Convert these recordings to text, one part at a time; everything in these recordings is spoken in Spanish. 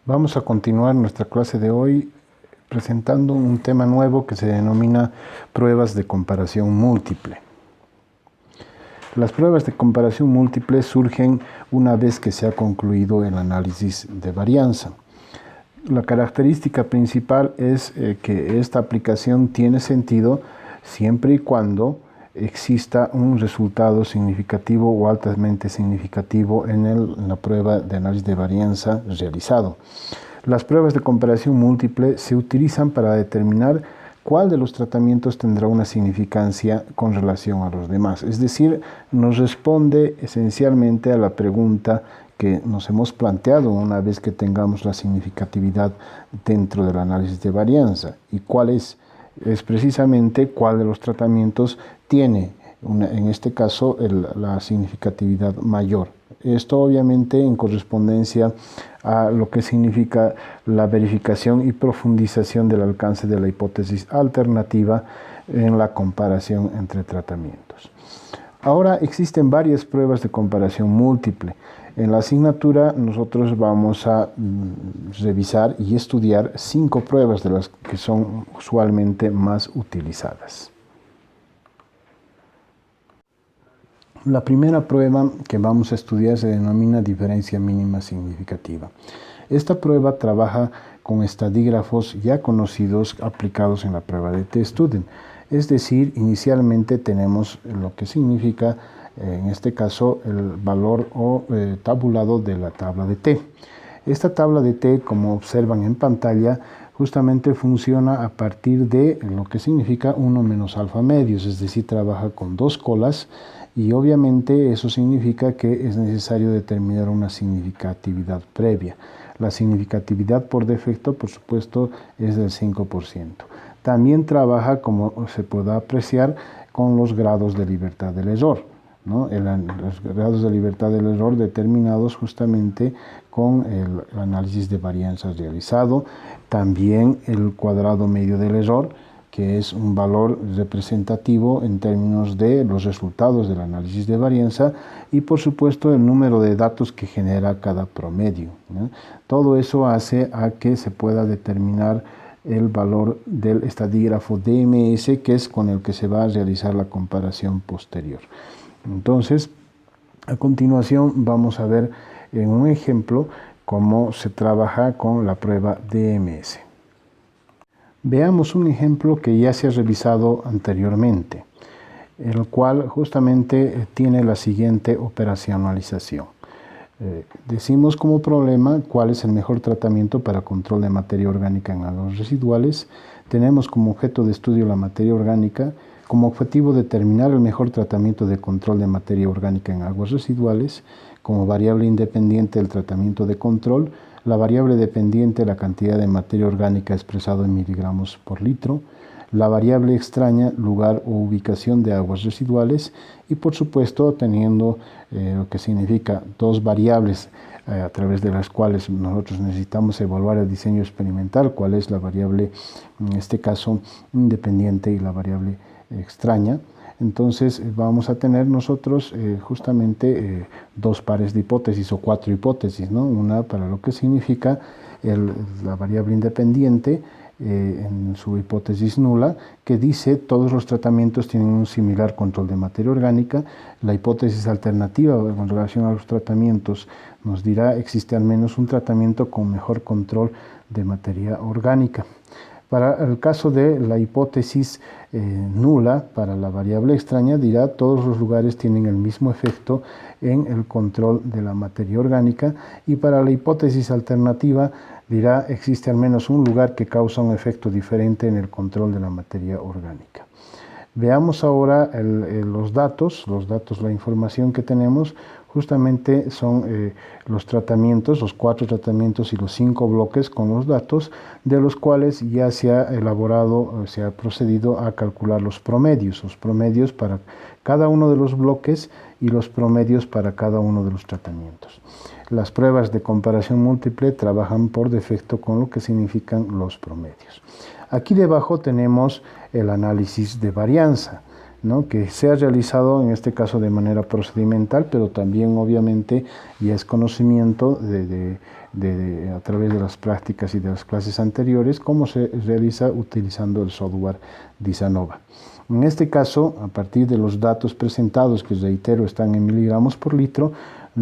Vamos a continuar nuestra clase de hoy presentando un tema nuevo que se denomina pruebas de comparación múltiple. Las pruebas de comparación múltiple surgen una vez que se ha concluido el análisis de varianza. La característica principal es que esta aplicación tiene sentido siempre y cuando exista un resultado significativo o altamente significativo en la prueba de análisis de varianza realizado. Las pruebas de comparación múltiple se utilizan para determinar cuál de los tratamientos tendrá una significancia con relación a los demás. Es decir, nos responde esencialmente a la pregunta que nos hemos planteado una vez que tengamos la significatividad dentro del análisis de varianza. ¿Y cuál es? Es precisamente cuál de los tratamientos tiene, en este caso, la significatividad mayor. Esto obviamente en correspondencia a lo que significa la verificación y profundización del alcance de la hipótesis alternativa en la comparación entre tratamientos. Ahora existen varias pruebas de comparación múltiple. En la asignatura nosotros vamos a revisar y estudiar 5 pruebas de las que son usualmente más utilizadas. La primera prueba que vamos a estudiar se denomina diferencia mínima significativa. Esta prueba trabaja con estadígrafos ya conocidos aplicados en la prueba de T-Student. Es decir, inicialmente tenemos lo que significa, en este caso, el valor o tabulado de la tabla de T. Esta tabla de T, como observan en pantalla, justamente funciona a partir de lo que significa 1 menos alfa medios, es decir, trabaja con 2 colas y obviamente eso significa que es necesario determinar una significatividad previa. La significatividad por defecto, por supuesto, es del 5%. También trabaja, como se puede apreciar, con los grados de libertad del error, ¿no? Los grados de libertad del error determinados justamente con el análisis de varianza realizado. También el cuadrado medio del error, que es un valor representativo en términos de los resultados del análisis de varianza, y por supuesto el número de datos que genera cada promedio, ¿no? Todo eso hace a que se pueda determinar el valor del estadígrafo DMS, que es con el que se va a realizar la comparación posterior. Entonces, a continuación vamos a ver en un ejemplo cómo se trabaja con la prueba DMS. Veamos un ejemplo que ya se ha revisado anteriormente, el cual justamente tiene la siguiente operacionalización. Decimos como problema cuál es el mejor tratamiento para control de materia orgánica en aguas residuales. Tenemos como objeto de estudio la materia orgánica, como objetivo determinar el mejor tratamiento de control de materia orgánica en aguas residuales, como variable independiente del tratamiento de control, la variable dependiente la cantidad de materia orgánica expresado en miligramos por litro, la variable extraña, lugar o ubicación de aguas residuales y por supuesto teniendo lo que significa 2 variables a través de las cuales nosotros necesitamos evaluar el diseño experimental, cuál es la variable, en este caso, independiente y la variable extraña. Entonces vamos a tener nosotros justamente 2 pares de hipótesis o 4 hipótesis, ¿no? Una para lo que significa la variable independiente, en su hipótesis nula, que dice todos los tratamientos tienen un similar control de materia orgánica. La hipótesis alternativa con relación a los tratamientos nos dirá existe al menos un tratamiento con mejor control de materia orgánica. Para el caso de la hipótesis nula, para la variable extraña, dirá todos los lugares tienen el mismo efecto en el control de la materia orgánica, y para la hipótesis alternativa dirá existe al menos un lugar que causa un efecto diferente en el control de la materia orgánica. Veamos ahora los datos, la información que tenemos. Justamente son los tratamientos, los 4 tratamientos y los 5 bloques con los datos, de los cuales ya se ha elaborado, se ha procedido a calcular los promedios para cada uno de los bloques y los promedios para cada uno de los tratamientos. Las pruebas de comparación múltiple trabajan por defecto con lo que significan los promedios. Aquí debajo tenemos el análisis de varianza. ¿no?, que se ha realizado en este caso de manera procedimental, pero también obviamente ya es conocimiento a través de las prácticas y de las clases anteriores, cómo se realiza utilizando el software Disanova. En este caso, a partir de los datos presentados, que reitero están en miligramos por litro,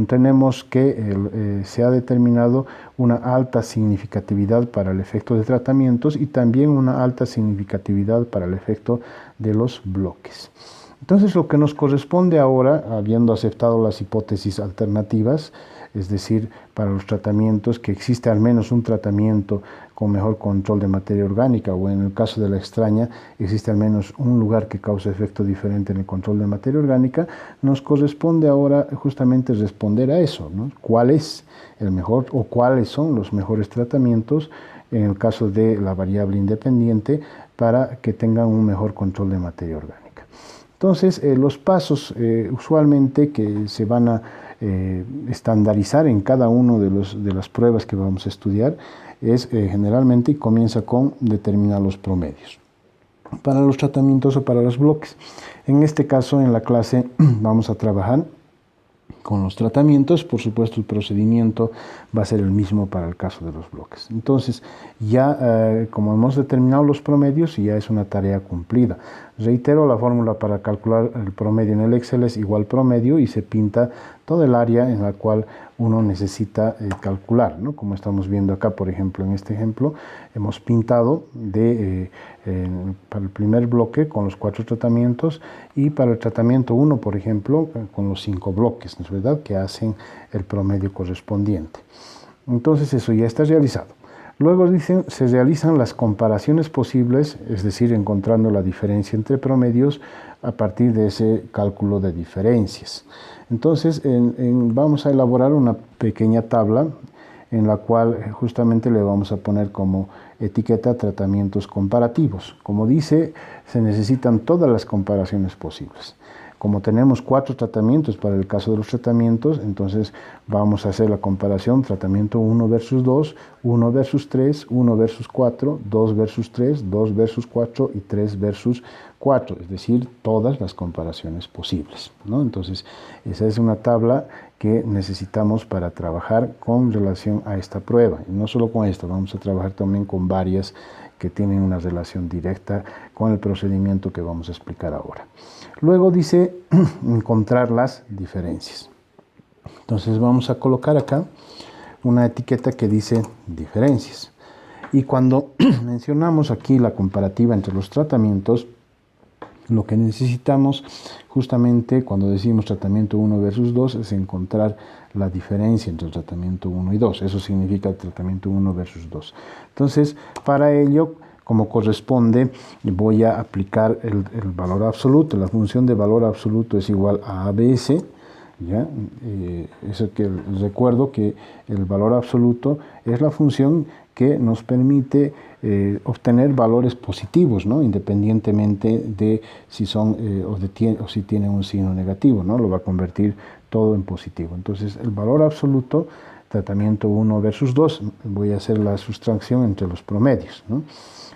tenemos que se ha determinado una alta significatividad para el efecto de tratamientos y también una alta significatividad para el efecto de los bloques. Entonces, lo que nos corresponde ahora, habiendo aceptado las hipótesis alternativas, es decir, para los tratamientos, que existe al menos un tratamiento con mejor control de materia orgánica, o en el caso de la extraña, existe al menos un lugar que causa efecto diferente en el control de materia orgánica, nos corresponde ahora justamente responder a eso, ¿no? ¿Cuál es el mejor o cuáles son los mejores tratamientos en el caso de la variable independiente para que tengan un mejor control de materia orgánica? Entonces, los pasos usualmente que se van a estandarizar en cada uno de las pruebas que vamos a estudiar es generalmente comienza con determinar los promedios para los tratamientos o para los bloques. En este caso, en la clase vamos a trabajar con los tratamientos. Por supuesto, el procedimiento va a ser el mismo para el caso de los bloques. Entonces, ya como hemos determinado los promedios, ya es una tarea cumplida. Reitero, la fórmula para calcular el promedio en el Excel es igual promedio y se pinta todo el área en la cual uno necesita calcular, ¿no? Como estamos viendo acá, por ejemplo, en este ejemplo, hemos pintado para el primer bloque con los 4 tratamientos y para el tratamiento 1, por ejemplo, con los 5 bloques, ¿no es verdad?, que hacen el promedio correspondiente. Entonces, eso ya está realizado. Luego dicen, se realizan las comparaciones posibles, es decir, encontrando la diferencia entre promedios a partir de ese cálculo de diferencias. Entonces, vamos a elaborar una pequeña tabla en la cual justamente le vamos a poner como etiqueta tratamientos comparativos. Como dice, se necesitan todas las comparaciones posibles. Como tenemos 4 tratamientos para el caso de los tratamientos, entonces vamos a hacer la comparación tratamiento 1 versus 2, 1 versus 3, 1 versus 4, 2 versus 3, 2 versus 4 y 3 versus 4, es decir, todas las comparaciones posibles, ¿no? Entonces, esa es una tabla que necesitamos para trabajar con relación a esta prueba. Y no solo con esta, vamos a trabajar también con varias que tienen una relación directa con el procedimiento que vamos a explicar ahora. Luego dice encontrar las diferencias. Entonces vamos a colocar acá una etiqueta que dice diferencias. Y cuando mencionamos aquí la comparativa entre los tratamientos, lo que necesitamos justamente cuando decimos tratamiento 1 versus 2 es encontrar la diferencia entre el tratamiento 1 y 2. Eso significa el tratamiento 1 versus 2. Entonces, para ello, como corresponde, voy a aplicar el valor absoluto. La función de valor absoluto es igual a ABS. ¿Ya? Eso que recuerdo que el valor absoluto es la función que nos permite obtener valores positivos, ¿no?, independientemente de si son o si tienen un signo negativo, ¿no? Lo va a convertir todo en positivo. Entonces, el valor absoluto, tratamiento 1 versus 2, voy a hacer la sustracción entre los promedios, ¿no?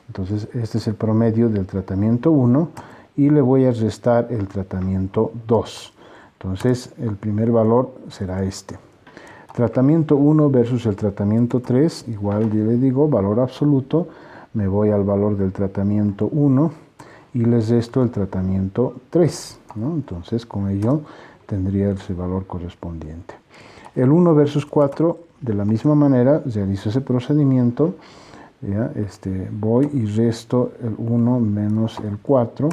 Entonces, este es el promedio del tratamiento 1 y le voy a restar el tratamiento 2. Entonces, el primer valor será este. Tratamiento 1 versus el tratamiento 3, igual yo le digo valor absoluto, me voy al valor del tratamiento 1 y les resto el tratamiento 3, ¿no? Entonces, con ello tendría ese valor correspondiente. El 1 versus 4, de la misma manera, realizo ese procedimiento, ¿ya? Voy y resto el 1 menos el 4,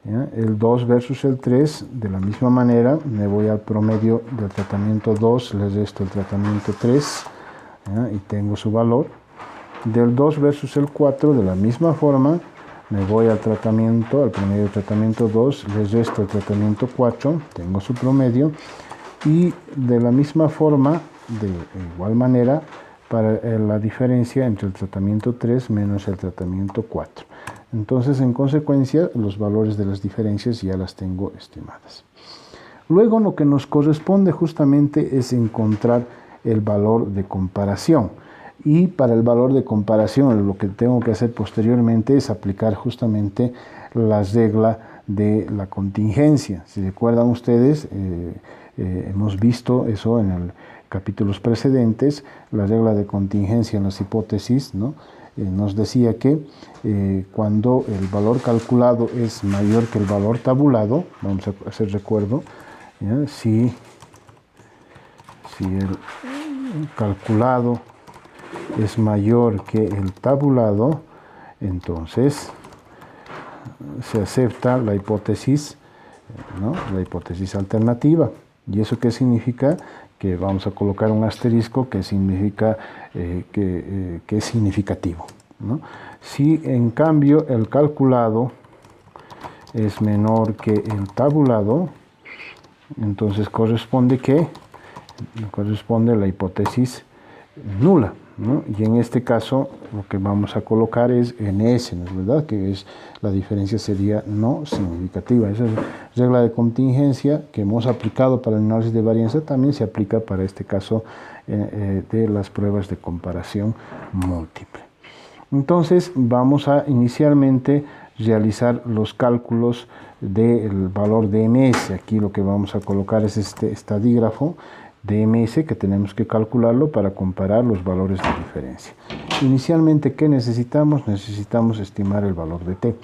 ¿ya? El 2 versus el 3, de la misma manera, me voy al promedio del tratamiento 2, le resto el tratamiento 3, ¿ya? Y tengo su valor. Del 2 versus el 4, de la misma forma, me voy al promedio del tratamiento 2, le resto el tratamiento 4, tengo su promedio, y de la misma forma, de igual manera, para la diferencia entre el tratamiento 3 menos el tratamiento 4. Entonces, en consecuencia, los valores de las diferencias ya las tengo estimadas. Luego, lo que nos corresponde justamente es encontrar el valor de comparación. Y para el valor de comparación, lo que tengo que hacer posteriormente es aplicar justamente la regla de la contingencia. Si recuerdan ustedes, hemos visto eso en el capítulos precedentes, la regla de contingencia en las hipótesis, ¿no? Nos decía que cuando el valor calculado es mayor que el valor tabulado, vamos a hacer recuerdo, ¿ya? Si el calculado es mayor que el tabulado, entonces se acepta la hipótesis, ¿no? La hipótesis alternativa. ¿Y eso qué significa? Que vamos a colocar un asterisco que significa que es significativo, ¿no? Si en cambio el calculado es menor que el tabulado, entonces corresponde la hipótesis nula, ¿no? Y en este caso lo que vamos a colocar es NS, ¿no es verdad? Que es, la diferencia sería no significativa. Esa regla de contingencia que hemos aplicado para el análisis de varianza también se aplica para este caso de las pruebas de comparación múltiple. Entonces vamos a inicialmente realizar los cálculos del valor de MS. Aquí lo que vamos a colocar es este estadígrafo de MS que tenemos que calcularlo para comparar los valores de diferencia. Inicialmente, ¿qué necesitamos? Necesitamos estimar el valor de T.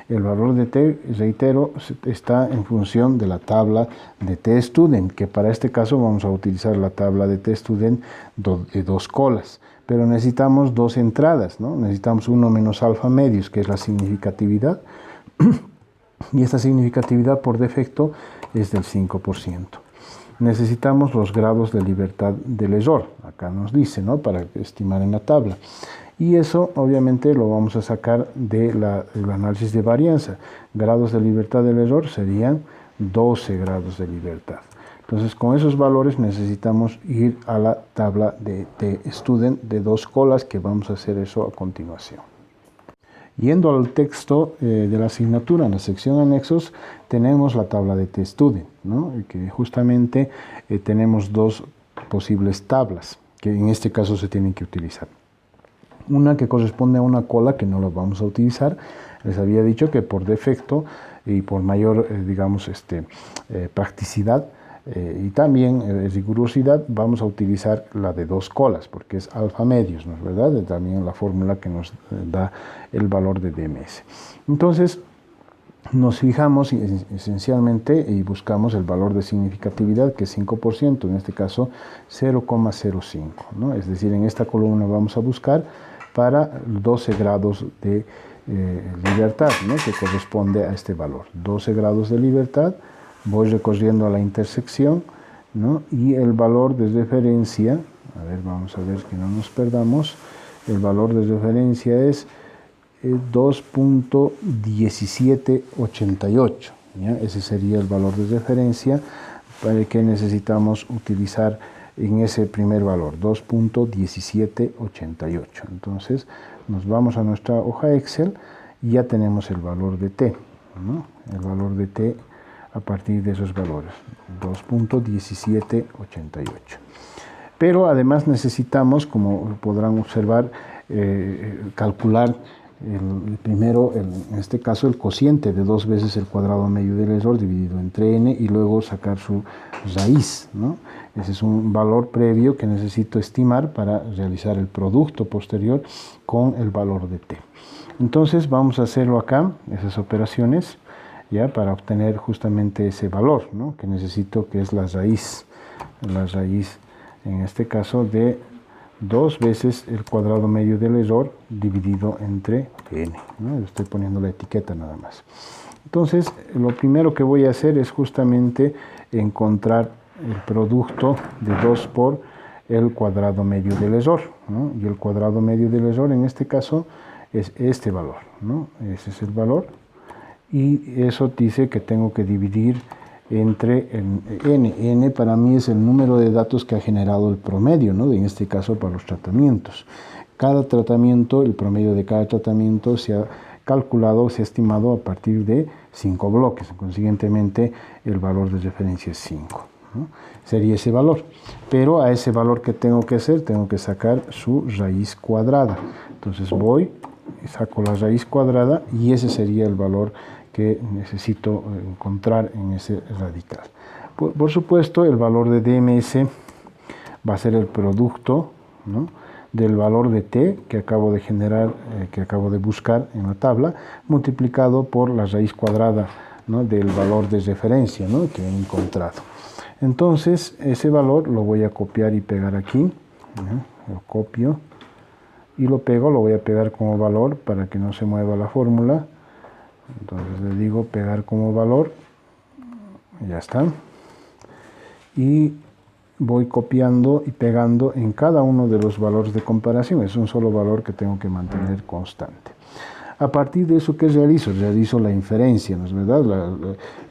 El valor de T, reitero, está en función de la tabla de T-Student, que para este caso vamos a utilizar la tabla de T-Student de dos colas. Pero necesitamos dos entradas, ¿no? Necesitamos 1 menos alfa medios, que es la significatividad, y esta significatividad por defecto es del 5%. Necesitamos los grados de libertad del error, acá nos dice, ¿no? Para estimar en la tabla. Y eso obviamente lo vamos a sacar del análisis de varianza. Grados de libertad del error serían 12 grados de libertad. Entonces con esos valores necesitamos ir a la tabla de T-Student de dos colas, que vamos a hacer eso a continuación. Yendo al texto de la asignatura, en la sección anexos, tenemos la tabla de T-Student, ¿no? Que justamente tenemos dos posibles tablas, que en este caso se tienen que utilizar. Una que corresponde a una cola que no la vamos a utilizar. Les había dicho que por defecto y por mayor, digamos, practicidad, y también rigurosidad, vamos a utilizar la de dos colas, porque es alfa medios, ¿no es verdad? Es también la fórmula que nos da el valor de DMS. Entonces, nos fijamos esencialmente y buscamos el valor de significatividad, que es 5%, en este caso 0,05, ¿no? Es decir, en esta columna vamos a buscar para 12 grados de libertad, ¿no? Que corresponde a este valor. 12 grados de libertad. Voy recorriendo a la intersección, ¿no? Y el valor de referencia, a ver, vamos a ver que no nos perdamos, el valor de referencia es 2.1788, ¿ya? Ese sería el valor de referencia para el que necesitamos utilizar en ese primer valor, 2.1788. Entonces nos vamos a nuestra hoja Excel y ya tenemos el valor de T, ¿no? El valor de T a partir de esos valores, 2.1788. Pero además necesitamos, como podrán observar, calcular primero, en este caso, el cociente de 2 veces el cuadrado medio del error dividido entre n y luego sacar su raíz, ¿no? Ese es un valor previo que necesito estimar para realizar el producto posterior con el valor de t. Entonces vamos a hacerlo acá, esas operaciones, ya para obtener justamente ese valor, ¿no? Que necesito, que es la raíz en este caso de 2 veces el cuadrado medio del error dividido entre n, ¿no? Estoy poniendo la etiqueta nada más. Entonces lo primero que voy a hacer es justamente encontrar el producto de 2 por el cuadrado medio del error, ¿no? Y el cuadrado medio del error en este caso es este valor, ¿no? Ese es el valor. Y eso dice que tengo que dividir entre n. N para mí es el número de datos que ha generado el promedio, ¿no? En este caso para los tratamientos. Cada tratamiento, el promedio de cada tratamiento se ha calculado, se ha estimado a partir de 5 bloques. Consiguientemente el valor de referencia es 5, ¿no? Sería ese valor. Pero a ese valor que tengo que hacer, tengo que sacar su raíz cuadrada. Entonces voy, saco la raíz cuadrada y ese sería el valor que necesito encontrar en ese radical. Por supuesto, el valor de DMS va a ser el producto, ¿no?, del valor de t que acabo de generar, que acabo de buscar en la tabla, multiplicado por la raíz cuadrada, ¿no?, del valor de referencia, ¿no?, que he encontrado. Entonces, ese valor lo voy a copiar y pegar aquí, ¿no? Lo copio y lo pego, lo voy a pegar como valor para que no se mueva la fórmula. Entonces le digo pegar como valor, ya está. Y voy copiando y pegando en cada uno de los valores de comparación. Es un solo valor que tengo que mantener constante. A partir de eso, ¿qué realizo? Realizo la inferencia, ¿no es verdad?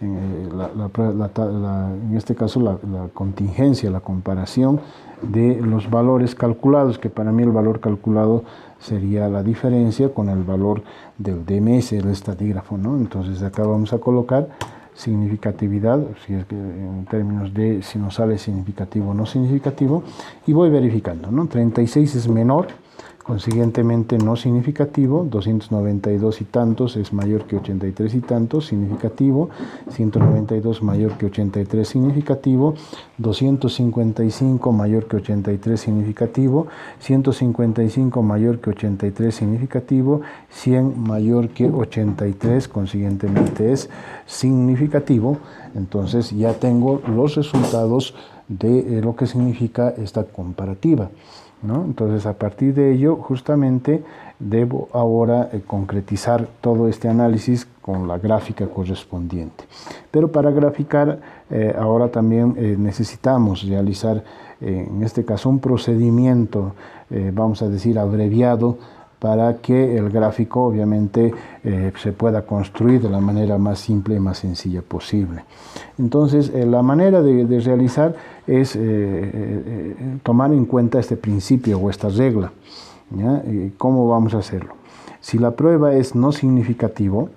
En este caso, la contingencia, la comparación de los valores calculados, que para mí el valor calculado sería la diferencia con el valor del DMS, el estadígrafo, ¿no? Entonces acá vamos a colocar significatividad, si es que en términos de si nos sale significativo o no significativo, y voy verificando, ¿no? 36 es menor, consiguientemente no significativo, 292 y tantos es mayor que 83 y tantos, significativo, 192 mayor que 83 significativo, 255 mayor que 83 significativo, 155 mayor que 83 significativo, 100 mayor que 83 consiguientemente es significativo. Entonces ya tengo los resultados de lo que significa esta comparativa, ¿no? Entonces, a partir de ello, justamente, debo ahora concretizar todo este análisis con la gráfica correspondiente. Pero para graficar, ahora también necesitamos realizar, en este caso, un procedimiento, vamos a decir, abreviado, para que el gráfico obviamente se pueda construir de la manera más simple y más sencilla posible. Entonces, la manera de realizar es tomar en cuenta este principio o esta regla, ¿ya? ¿Cómo vamos a hacerlo? Si la prueba es no significativo,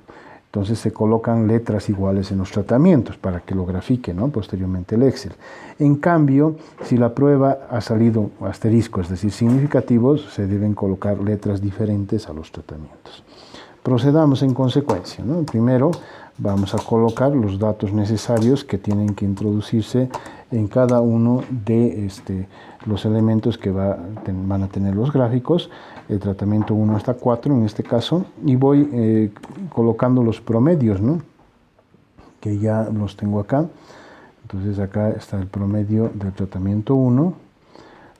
entonces se colocan letras iguales en los tratamientos para que lo grafique, ¿no?, posteriormente el Excel. En cambio, si la prueba ha salido asterisco, es decir, significativos, se deben colocar letras diferentes a los tratamientos. Procedamos en consecuencia, ¿no? Primero vamos a colocar los datos necesarios que tienen que introducirse en cada uno de los elementos que van a tener los gráficos, el tratamiento 1 hasta 4 en este caso, y voy colocando los promedios, ¿no?, que ya los tengo acá. Entonces acá está el promedio del tratamiento 1,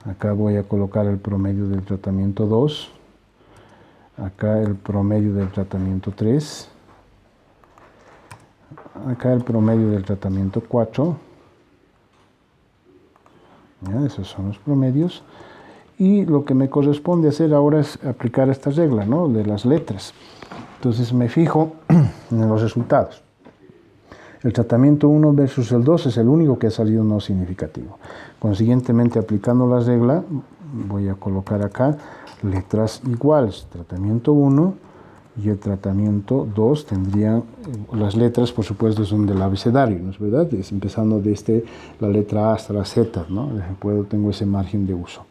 acá voy a colocar el promedio del tratamiento 2, acá el promedio del tratamiento 3, acá el promedio del tratamiento 4, ¿ya? Esos son los promedios. Y lo que me corresponde hacer ahora es aplicar esta regla, ¿no?, de las letras. Entonces me fijo en los resultados. El tratamiento 1 versus el 2 es el único que ha salido no significativo. Consiguientemente, aplicando la regla, voy a colocar acá letras iguales. Tratamiento 1 y el tratamiento 2 tendrían, las letras por supuesto son del abecedario, ¿no es verdad? Es empezando desde la letra A hasta la Z, ¿no? Tengo ese margen de uso.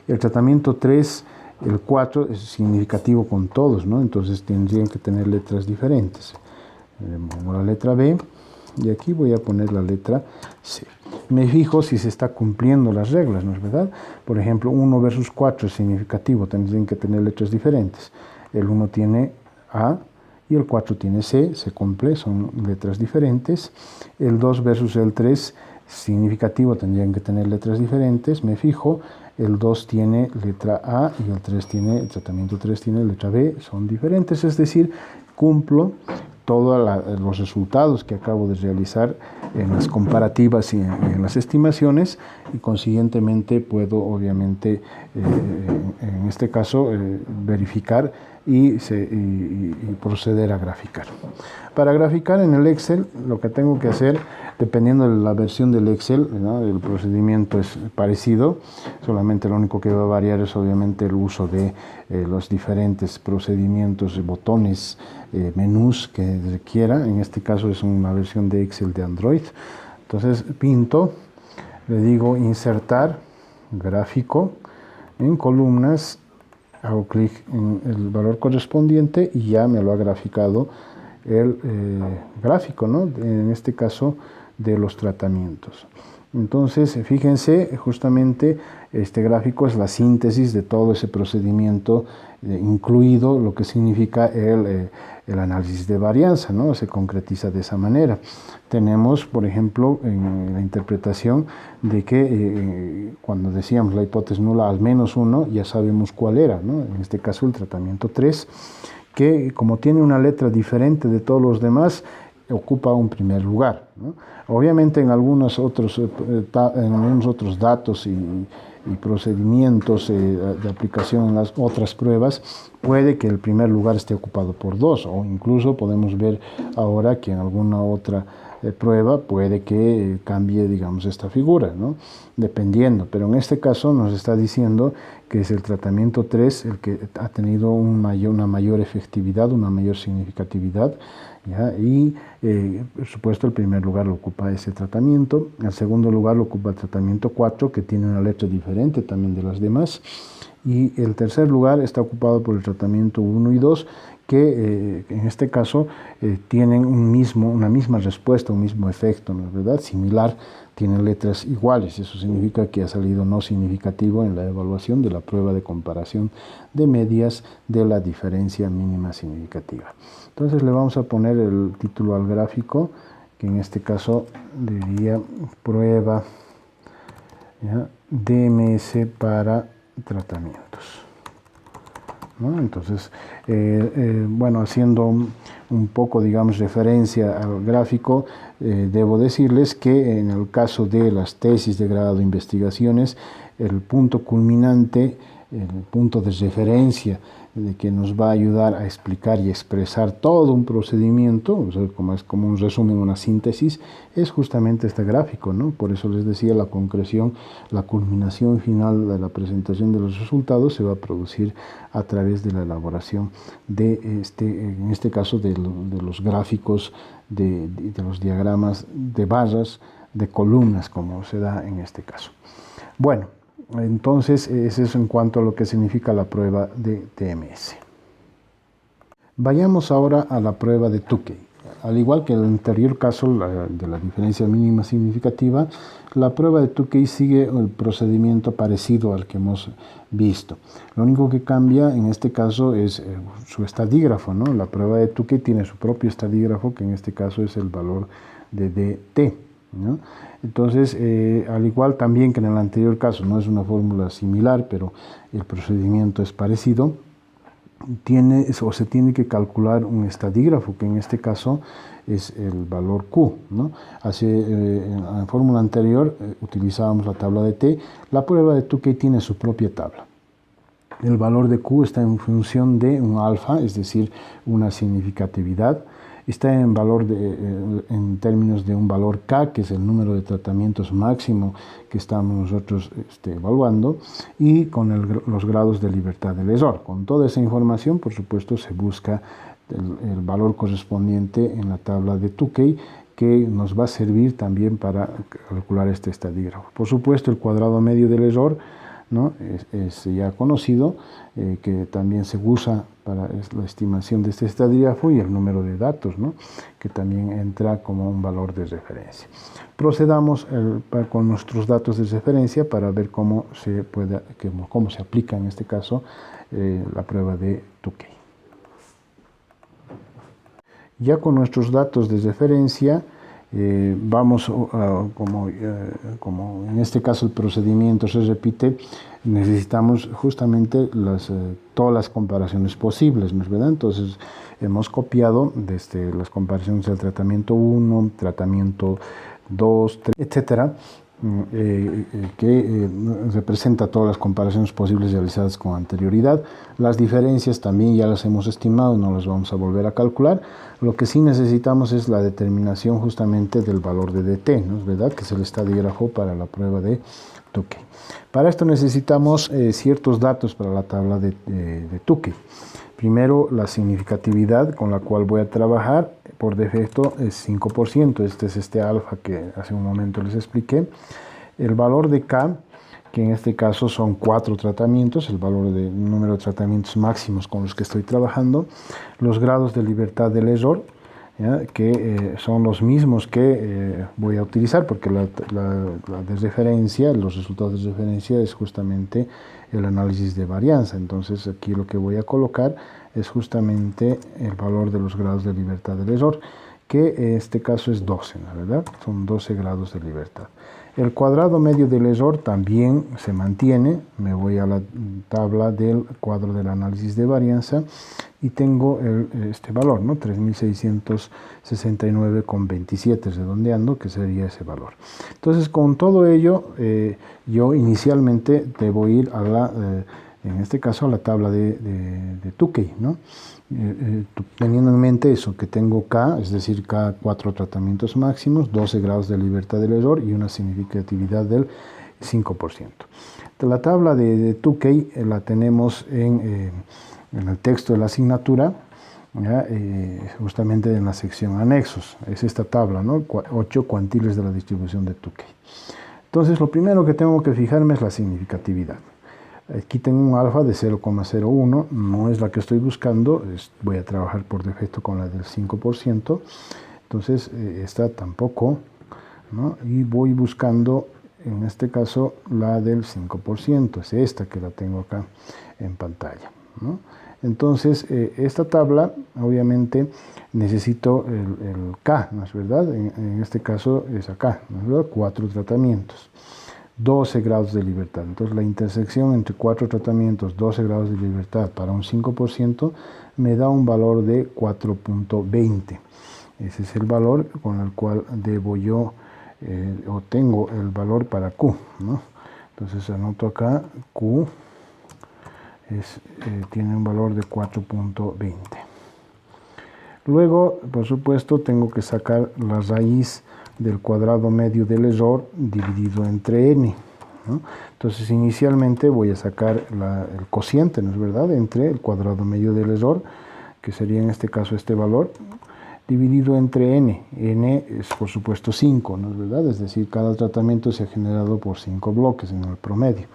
El tratamiento 3, el 4 es significativo con todos, ¿no? Entonces tendrían que tener letras diferentes. Pongo la letra B y aquí voy a poner la letra C. Me fijo si se está cumpliendo las reglas, ¿no es verdad? Por ejemplo, 1 versus 4 es significativo, tendrían que tener letras diferentes. El 1 tiene A y el 4 tiene C, se cumple, son letras diferentes. El 2 versus el 3 significativo, tendrían que tener letras diferentes. Me fijo, el 2 tiene letra A y el tratamiento 3 tiene letra B, son diferentes, es decir, cumplo todos los resultados que acabo de realizar en las comparativas y en las estimaciones, y consiguientemente puedo obviamente en este caso verificar y proceder a graficar. Para graficar en el Excel, lo que tengo que hacer, dependiendo de la versión del Excel, ¿no?, el procedimiento es parecido, solamente lo único que va a variar es obviamente el uso de los diferentes procedimientos, botones, menús que requiera. En este caso es una versión de Excel de Android. Entonces pinto, le digo insertar gráfico en columnas, hago clic en el valor correspondiente y ya me lo ha graficado el gráfico, ¿no? En este caso de los tratamientos. Entonces, fíjense, justamente este gráfico es la síntesis de todo ese procedimiento, incluido lo que significa el análisis de varianza, ¿no? Se concretiza de esa manera. Tenemos, por ejemplo, en la interpretación de que cuando decíamos la hipótesis nula al menos uno, ya sabemos cuál era, ¿no? En este caso el tratamiento 3, que como tiene una letra diferente de todos los demás, ocupa un primer lugar, ¿no? Obviamente en algunos otros datos y procedimientos de aplicación en las otras pruebas, puede que el primer lugar esté ocupado por 2, o incluso podemos ver ahora que en alguna otra prueba puede que cambie, digamos, esta figura, ¿no? Dependiendo, pero en este caso nos está diciendo que es el tratamiento 3 el que ha tenido una mayor efectividad, una mayor significatividad, ¿ya? Y por supuesto el primer lugar lo ocupa ese tratamiento, el segundo lugar lo ocupa el tratamiento 4, que tiene una letra diferente también de las demás, y el tercer lugar está ocupado por el tratamiento 1 y 2, que en este caso tienen una misma respuesta, un mismo efecto, ¿no es verdad? Similar, tienen letras iguales. Eso significa que ha salido no significativo en la evaluación de la prueba de comparación de medias de la diferencia mínima significativa. Entonces le vamos a poner el título al gráfico, que en este caso diría prueba, ¿ya?, DMS para tratamientos, ¿no? Entonces, bueno, haciendo un poco, digamos, referencia al gráfico, debo decirles que en el caso de las tesis de grado de investigaciones, el punto culminante, el punto de referencia de que nos va a ayudar a explicar y expresar todo un procedimiento, o sea, como es como un resumen, una síntesis, es justamente este gráfico, ¿no? Por eso les decía, la concreción, la culminación final de la presentación de los resultados se va a producir a través de la elaboración de en este caso de los gráficos, de los diagramas de barras, de columnas, como se da en este caso. Bueno, entonces, eso es en cuanto a lo que significa la prueba de TMS. Vayamos ahora a la prueba de Tukey. Al igual que el anterior caso de la diferencia mínima significativa, la prueba de Tukey sigue el procedimiento parecido al que hemos visto. Lo único que cambia en este caso es su estadígrafo, ¿no? La prueba de Tukey tiene su propio estadígrafo, que en este caso es el valor de dt, ¿no? Entonces, al igual también que en el anterior caso, no es una fórmula similar, pero el procedimiento es parecido, se tiene que calcular un estadígrafo, que en este caso es el valor Q, ¿no? En la fórmula anterior utilizábamos la tabla de T, la prueba de Tukey tiene su propia tabla. El valor de Q está en función de un alfa, es decir, una significatividad. Está en términos de un valor K, que es el número de tratamientos máximo que estamos nosotros evaluando, y con los grados de libertad del error. Con toda esa información, por supuesto, se busca el valor correspondiente en la tabla de Tukey, que nos va a servir también para calcular este estadígrafo. Por supuesto, el cuadrado medio del error, ¿no?, es ya conocido, que también se usa para la estimación de este estadígrafo, y el número de datos, ¿no?, que también entra como un valor de referencia. Procedamos con nuestros datos de referencia para ver cómo se aplica en este caso la prueba de Tukey. Ya con nuestros datos de referencia, vamos, como en este caso el procedimiento se repite, necesitamos justamente todas las comparaciones posibles, ¿no es verdad? Entonces hemos copiado desde las comparaciones del tratamiento 1, tratamiento 2, 3, etcétera, que representa todas las comparaciones posibles realizadas con anterioridad. Las diferencias también ya las hemos estimado, no las vamos a volver a calcular. Lo que sí necesitamos es la determinación justamente del valor de dt, ¿no es verdad?, que es el estadígrafo para la prueba de Tukey. Para esto necesitamos ciertos datos para la tabla de Tukey. Primero, la significatividad con la cual voy a trabajar, por defecto es 5%, este es alfa que hace un momento les expliqué. El valor de K, que en este caso son 4 tratamientos, el valor número de tratamientos máximos con los que estoy trabajando. Los grados de libertad del error, ¿ya? Que son los mismos que voy a utilizar, porque la de referencia, los resultados de referencia es justamente el análisis de varianza. Entonces aquí lo que voy a colocar es justamente el valor de los grados de libertad del error, que en este caso es 12, ¿no? ¿Verdad? Son 12 grados de libertad. El cuadrado medio del error también se mantiene. Me voy a la tabla del cuadro del análisis de varianza y tengo este valor, ¿no? 3669,27, redondeando, que sería ese valor. Entonces, con todo ello, yo inicialmente debo ir a la, en este caso, a la tabla de Tukey, ¿no? Teniendo en mente eso, que tengo K, es decir, K 4 tratamientos máximos, 12 grados de libertad del error y una significatividad del 5%. La tabla de Tukey la tenemos en el texto de la asignatura, justamente en la sección anexos. Es esta tabla, ¿no? 8 cuantiles de la distribución de Tukey. Entonces, lo primero que tengo que fijarme es la significatividad. Aquí tengo un alfa de 0,01, no es la que estoy buscando, voy a trabajar por defecto con la del 5%, entonces esta tampoco, ¿no? Y voy buscando, en este caso, la del 5%, es esta que la tengo acá en pantalla, ¿no? Entonces, esta tabla, obviamente, necesito el K, ¿no es verdad? En este caso es acá, ¿no es verdad? 4 tratamientos. 12 grados de libertad. Entonces la intersección entre 4 tratamientos, 12 grados de libertad para un 5% me da un valor de 4.20. Ese es el valor con el cual debo yo, o tengo el valor para Q, ¿no? Entonces anoto acá, Q tiene un valor de 4.20. Luego, por supuesto, tengo que sacar la raíz del cuadrado medio del error dividido entre n, ¿no? Entonces, inicialmente voy a sacar el cociente, ¿no es verdad?, entre el cuadrado medio del error, que sería en este caso este valor, dividido entre n. N es, por supuesto, 5, ¿no es verdad? Es decir, cada tratamiento se ha generado por 5 bloques en el promedio,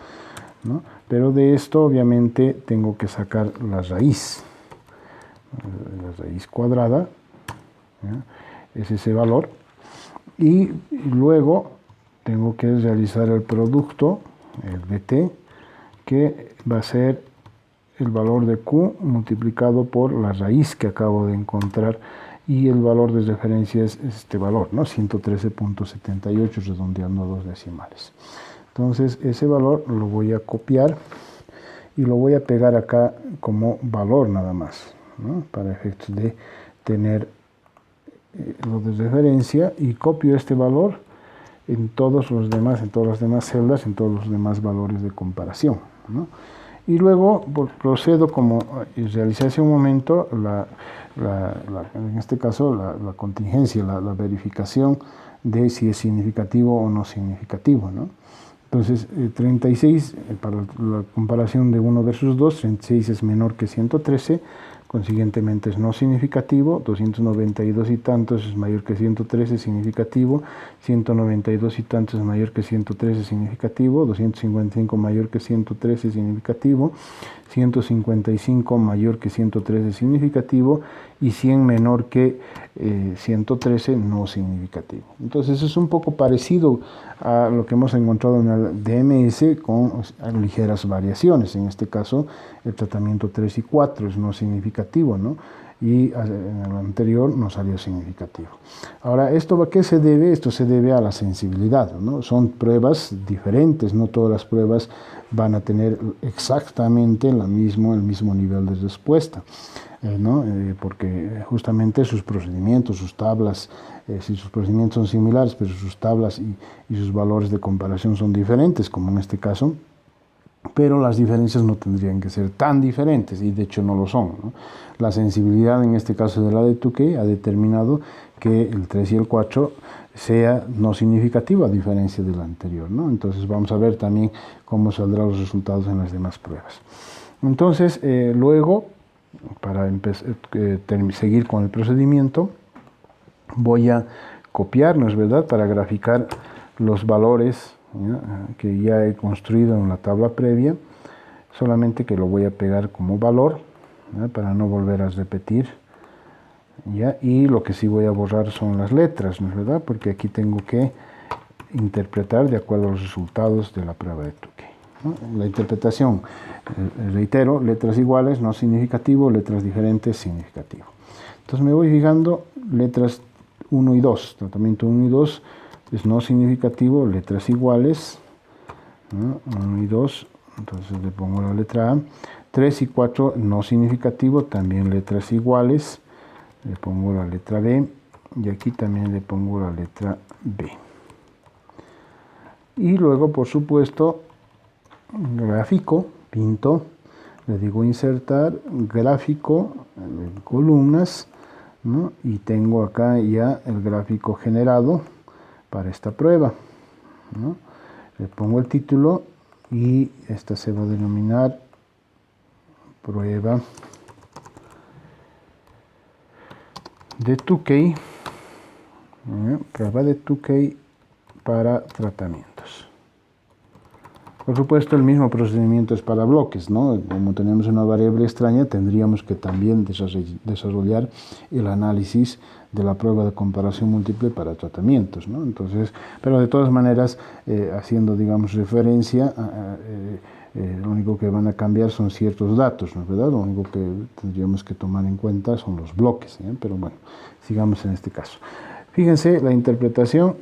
¿no? Pero de esto, obviamente, tengo que sacar la raíz cuadrada, ¿ya? Es ese valor. Y luego tengo que realizar el producto, el BT, que va a ser el valor de Q multiplicado por la raíz que acabo de encontrar, y el valor de referencia es este valor, ¿no? 113.78, redondeando a 2 decimales. Entonces ese valor lo voy a copiar y lo voy a pegar acá como valor nada más, ¿no? Para efectos de tener lo de referencia, y copio este valor en todas las demás celdas, en todos los demás valores de comparación, ¿no? Y luego procedo, como realicé hace un momento, en este caso la contingencia, la verificación de si es significativo o no significativo, ¿no? Entonces, 36, para la comparación de 1 versus 2, 36 es menor que 113, consiguientemente es no significativo. 292 y tantos es mayor que 113, significativo. 192 y tantos es mayor que 113, significativo. 255 mayor que 113, significativo. 155 mayor que 113, significativo. Y 100 menor que 113, no significativo. Entonces es un poco parecido a lo que hemos encontrado en el DMS, con ligeras variaciones. En este caso, el tratamiento 3 y 4 es no significativo, ¿no? Y en el anterior no salió significativo. Ahora, ¿esto a qué se debe? Esto se debe a la sensibilidad, ¿no? Son pruebas diferentes, no todas las pruebas van a tener exactamente el mismo nivel de respuesta, ¿no? Porque justamente sus procedimientos, sus tablas, si sus procedimientos son similares, pero sus tablas y sus valores de comparación son diferentes, como en este caso, pero las diferencias no tendrían que ser tan diferentes, y de hecho no lo son, ¿no? La sensibilidad en este caso de la de Tukey ha determinado que el 3 y el 4 sea no significativo a diferencia del anterior, ¿no? Entonces vamos a ver también cómo saldrán los resultados en las demás pruebas. Entonces, luego, para seguir con el procedimiento, voy a copiar, ¿no es verdad?, para graficar los valores, ¿ya?, que ya he construido en la tabla previa, solamente que lo voy a pegar como valor, ¿ya?, para no volver a repetir ¿ya? Y lo que sí voy a borrar son las letras, ¿no es verdad? Porque aquí tengo que interpretar de acuerdo a los resultados de la prueba de Tukey, ¿no? La interpretación, reitero, letras iguales, no significativo, letras diferentes, significativo. Entonces me voy fijando letras 1 y 2, tratamiento 1 y 2 es no significativo, letras iguales, ¿no? 1 y 2, entonces le pongo la letra A. 3 y 4 no significativo, también letras iguales, le pongo la letra B y aquí también le pongo la letra B. Y luego, por supuesto, gráfico, pinto, le digo insertar, gráfico, columnas, ¿no? Y tengo acá ya el gráfico generado para esta prueba, ¿no? Le pongo el título y esta se va a denominar prueba de Tukey, prueba de Tukey para tratamientos. Por supuesto, el mismo procedimiento es para bloques, ¿no? Como tenemos una variable extraña, tendríamos que también desarrollar el análisis de la prueba de comparación múltiple para tratamientos, ¿no? Entonces, pero de todas maneras, haciendo, digamos, referencia, lo único que van a cambiar son ciertos datos, ¿no es verdad? Lo único que tendríamos que tomar en cuenta son los bloques, ¿eh? Pero bueno, sigamos en este caso. Fíjense, la interpretación.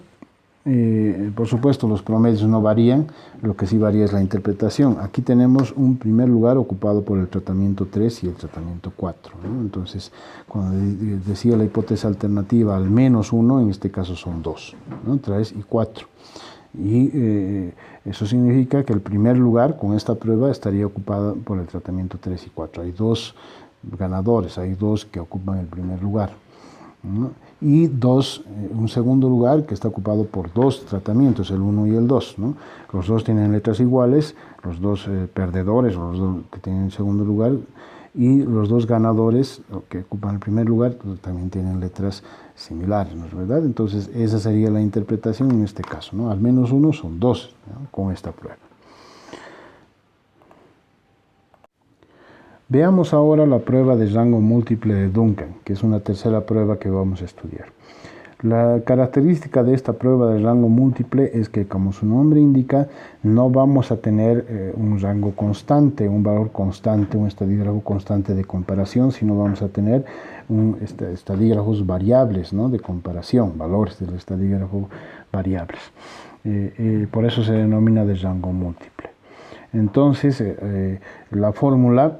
Por supuesto, los promedios no varían, lo que sí varía es la interpretación. Aquí tenemos un primer lugar ocupado por el tratamiento 3 y el tratamiento 4, ¿no? Entonces, cuando decía la hipótesis alternativa al menos 1, en este caso son 2, ¿no? 3 y 4. Y eso significa que el primer lugar con esta prueba estaría ocupado por el tratamiento 3 y 4. Hay 2 ganadores, hay 2 que ocupan el primer lugar, ¿no? Y un segundo lugar que está ocupado por 2 tratamientos, el 1 y el 2, ¿no? Los 2 tienen letras iguales, los 2 perdedores, los 2 que tienen el segundo lugar, y los 2 ganadores que ocupan el primer lugar también tienen letras similares, ¿no es verdad? Entonces esa sería la interpretación en este caso, ¿no? Al menos 1 son 2, ¿no? Con esta prueba. Veamos ahora la prueba de rango múltiple de Duncan, que es una tercera prueba que vamos a estudiar. La característica de esta prueba de rango múltiple es que, como su nombre indica, no vamos a tener un rango constante, un valor constante, un estadígrafo constante de comparación, sino vamos a tener estadígrafos variables, ¿no? De comparación, valores del estadígrafo variables. Por eso se denomina de rango múltiple. Entonces, la fórmula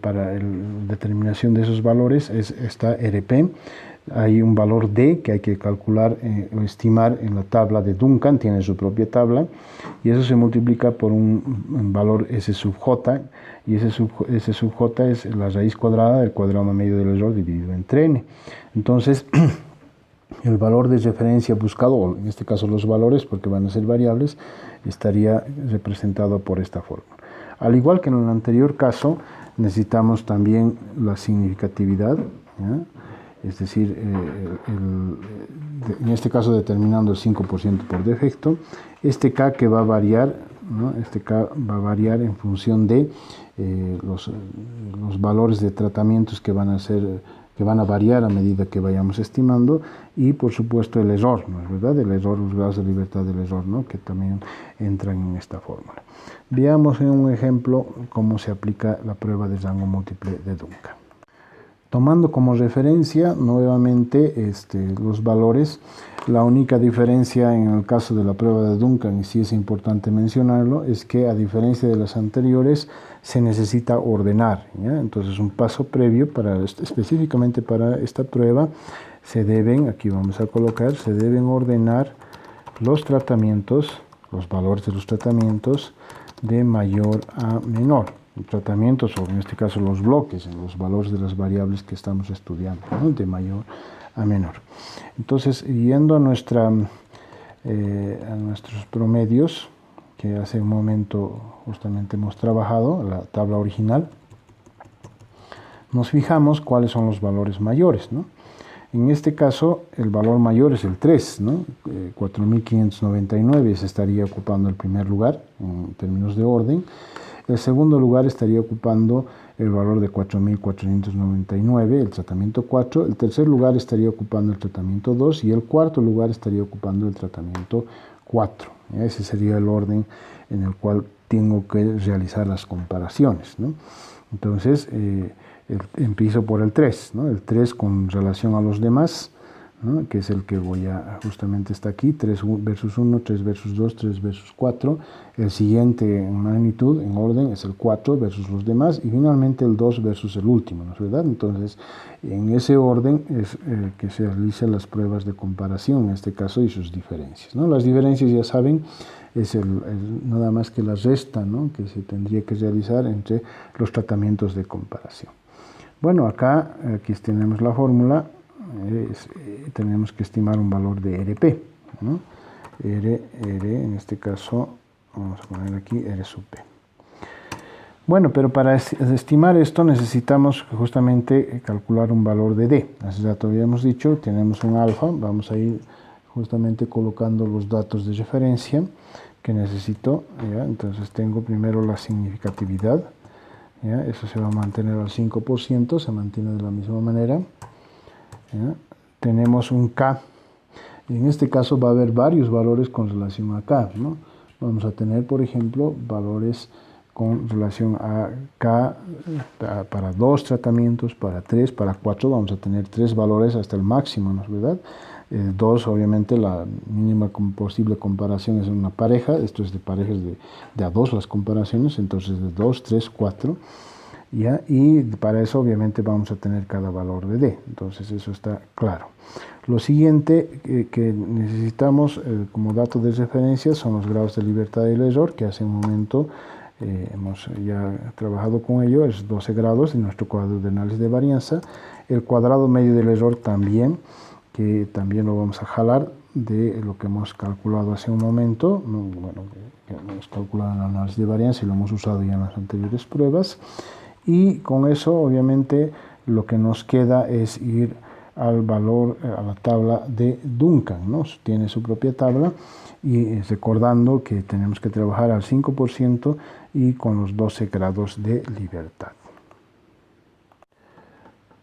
para la determinación de esos valores es esta RP. Hay un valor D que hay que calcular o estimar en la tabla de Duncan, tiene su propia tabla, y eso se multiplica por un valor S sub J, y S sub J es la raíz cuadrada del cuadrado medio del error dividido entre N. Entonces, el valor de referencia buscado, o en este caso los valores, porque van a ser variables, estaría representado por esta fórmula. Al igual que en el anterior caso, necesitamos también la significatividad, ¿ya? Es decir, en este caso determinando el 5% por defecto, este K que va a variar, ¿no? Este K va a variar en función de los valores de tratamientos que van a variar a medida que vayamos estimando, y por supuesto el error, ¿no es verdad? El error, los grados de libertad del error, ¿no? Que también entran en esta fórmula. Veamos en un ejemplo cómo se aplica la prueba de rango múltiple de Duncan. Tomando como referencia nuevamente los valores, la única diferencia en el caso de la prueba de Duncan, y sí es importante mencionarlo, es que a diferencia de las anteriores se necesita ordenar, ¿ya? Entonces un paso previo específicamente para esta prueba se deben ordenar los tratamientos, los valores de los tratamientos de mayor a menor. Tratamientos, o en este caso los bloques, los valores de las variables que estamos estudiando, ¿no? De mayor a menor. Entonces, yendo a nuestros promedios, que hace un momento justamente hemos trabajado, la tabla original, nos fijamos cuáles son los valores mayores, ¿no? En este caso, el valor mayor es el 3, ¿no? 4.599, se estaría ocupando el primer lugar en términos de orden. El segundo lugar estaría ocupando el valor de 4.499, el tratamiento 4. El tercer lugar estaría ocupando el tratamiento 2 y el cuarto lugar estaría ocupando el tratamiento 4. Ese sería el orden en el cual tengo que realizar las comparaciones, ¿no? Entonces, empiezo por el 3, ¿no? El 3 con relación a los demás, ¿no? Que es el que voy a, justamente está aquí, 3 versus 1, 3 versus 2, 3 versus 4. El siguiente en magnitud, en orden, es el 4 versus los demás, y finalmente el 2 versus el último, ¿no es verdad? Entonces, en ese orden es que se realizan las pruebas de comparación, en este caso, y sus diferencias, ¿no? Las diferencias, ya saben, es nada más que la resta, ¿no? Que se tendría que realizar entre los tratamientos de comparación. Bueno, aquí tenemos la fórmula. Tenemos que estimar un valor de RP, ¿no? R, en este caso, vamos a poner aquí R sub P. Bueno, pero para estimar esto necesitamos justamente calcular un valor de D. Hace rato habíamos dicho, tenemos un alfa, vamos a ir justamente colocando los datos de referencia que necesito, ¿ya? Entonces tengo primero la significatividad, ¿ya? Eso se va a mantener al 5%, se mantiene de la misma manera. ¿Ya? Tenemos un K. En este caso va a haber varios valores con relación a K, ¿no? Vamos a tener, por ejemplo, valores con relación a K para 2 tratamientos, para 3, para 4, vamos a tener 3 valores hasta el máximo, ¿no es verdad? 2, obviamente, la mínima posible comparación es una pareja, esto es de parejas de a 2 las comparaciones, entonces de 2, 3, 4. ¿Ya? Y para eso obviamente vamos a tener cada valor de D, entonces eso está claro. Lo siguiente que necesitamos como dato de referencia son los grados de libertad del error, que hace un momento hemos ya trabajado con ello, es 12 grados en nuestro cuadro de análisis de varianza. El cuadrado medio del error también, que también lo vamos a jalar de lo que hemos calculado hace un momento, bueno, que hemos calculado en el análisis de varianza y lo hemos usado ya en las anteriores pruebas. Y con eso, obviamente, lo que nos queda es ir al valor, a la tabla de Duncan, ¿no? Tiene su propia tabla, y recordando que tenemos que trabajar al 5% y con los 12 grados de libertad.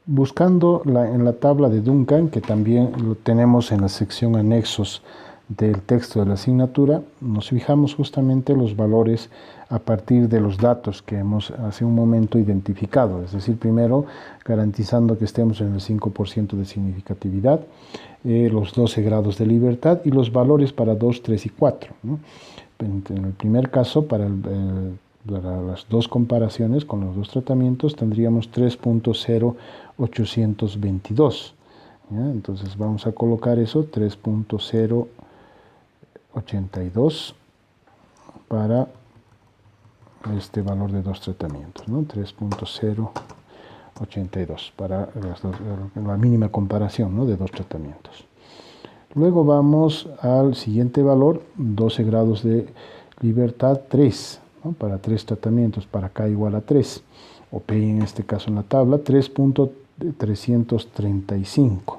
Buscando en la tabla de Duncan, que también lo tenemos en la sección anexos del texto de la asignatura, nos fijamos justamente los valores a partir de los datos que hemos hace un momento identificado, es decir, primero garantizando que estemos en el 5% de significatividad, los 12 grados de libertad y los valores para 2, 3 y 4, ¿no? En el primer caso, para las dos comparaciones con los dos tratamientos, tendríamos 3.0822. ¿Ya? Entonces vamos a colocar eso, 3.082 para este valor de dos tratamientos, ¿no? 3.082 para la mínima comparación, ¿no? De dos tratamientos. Luego vamos al siguiente valor, 12 grados de libertad 3, ¿no? Para 3 tratamientos, para K igual a 3, o P en este caso en la tabla, 3.335.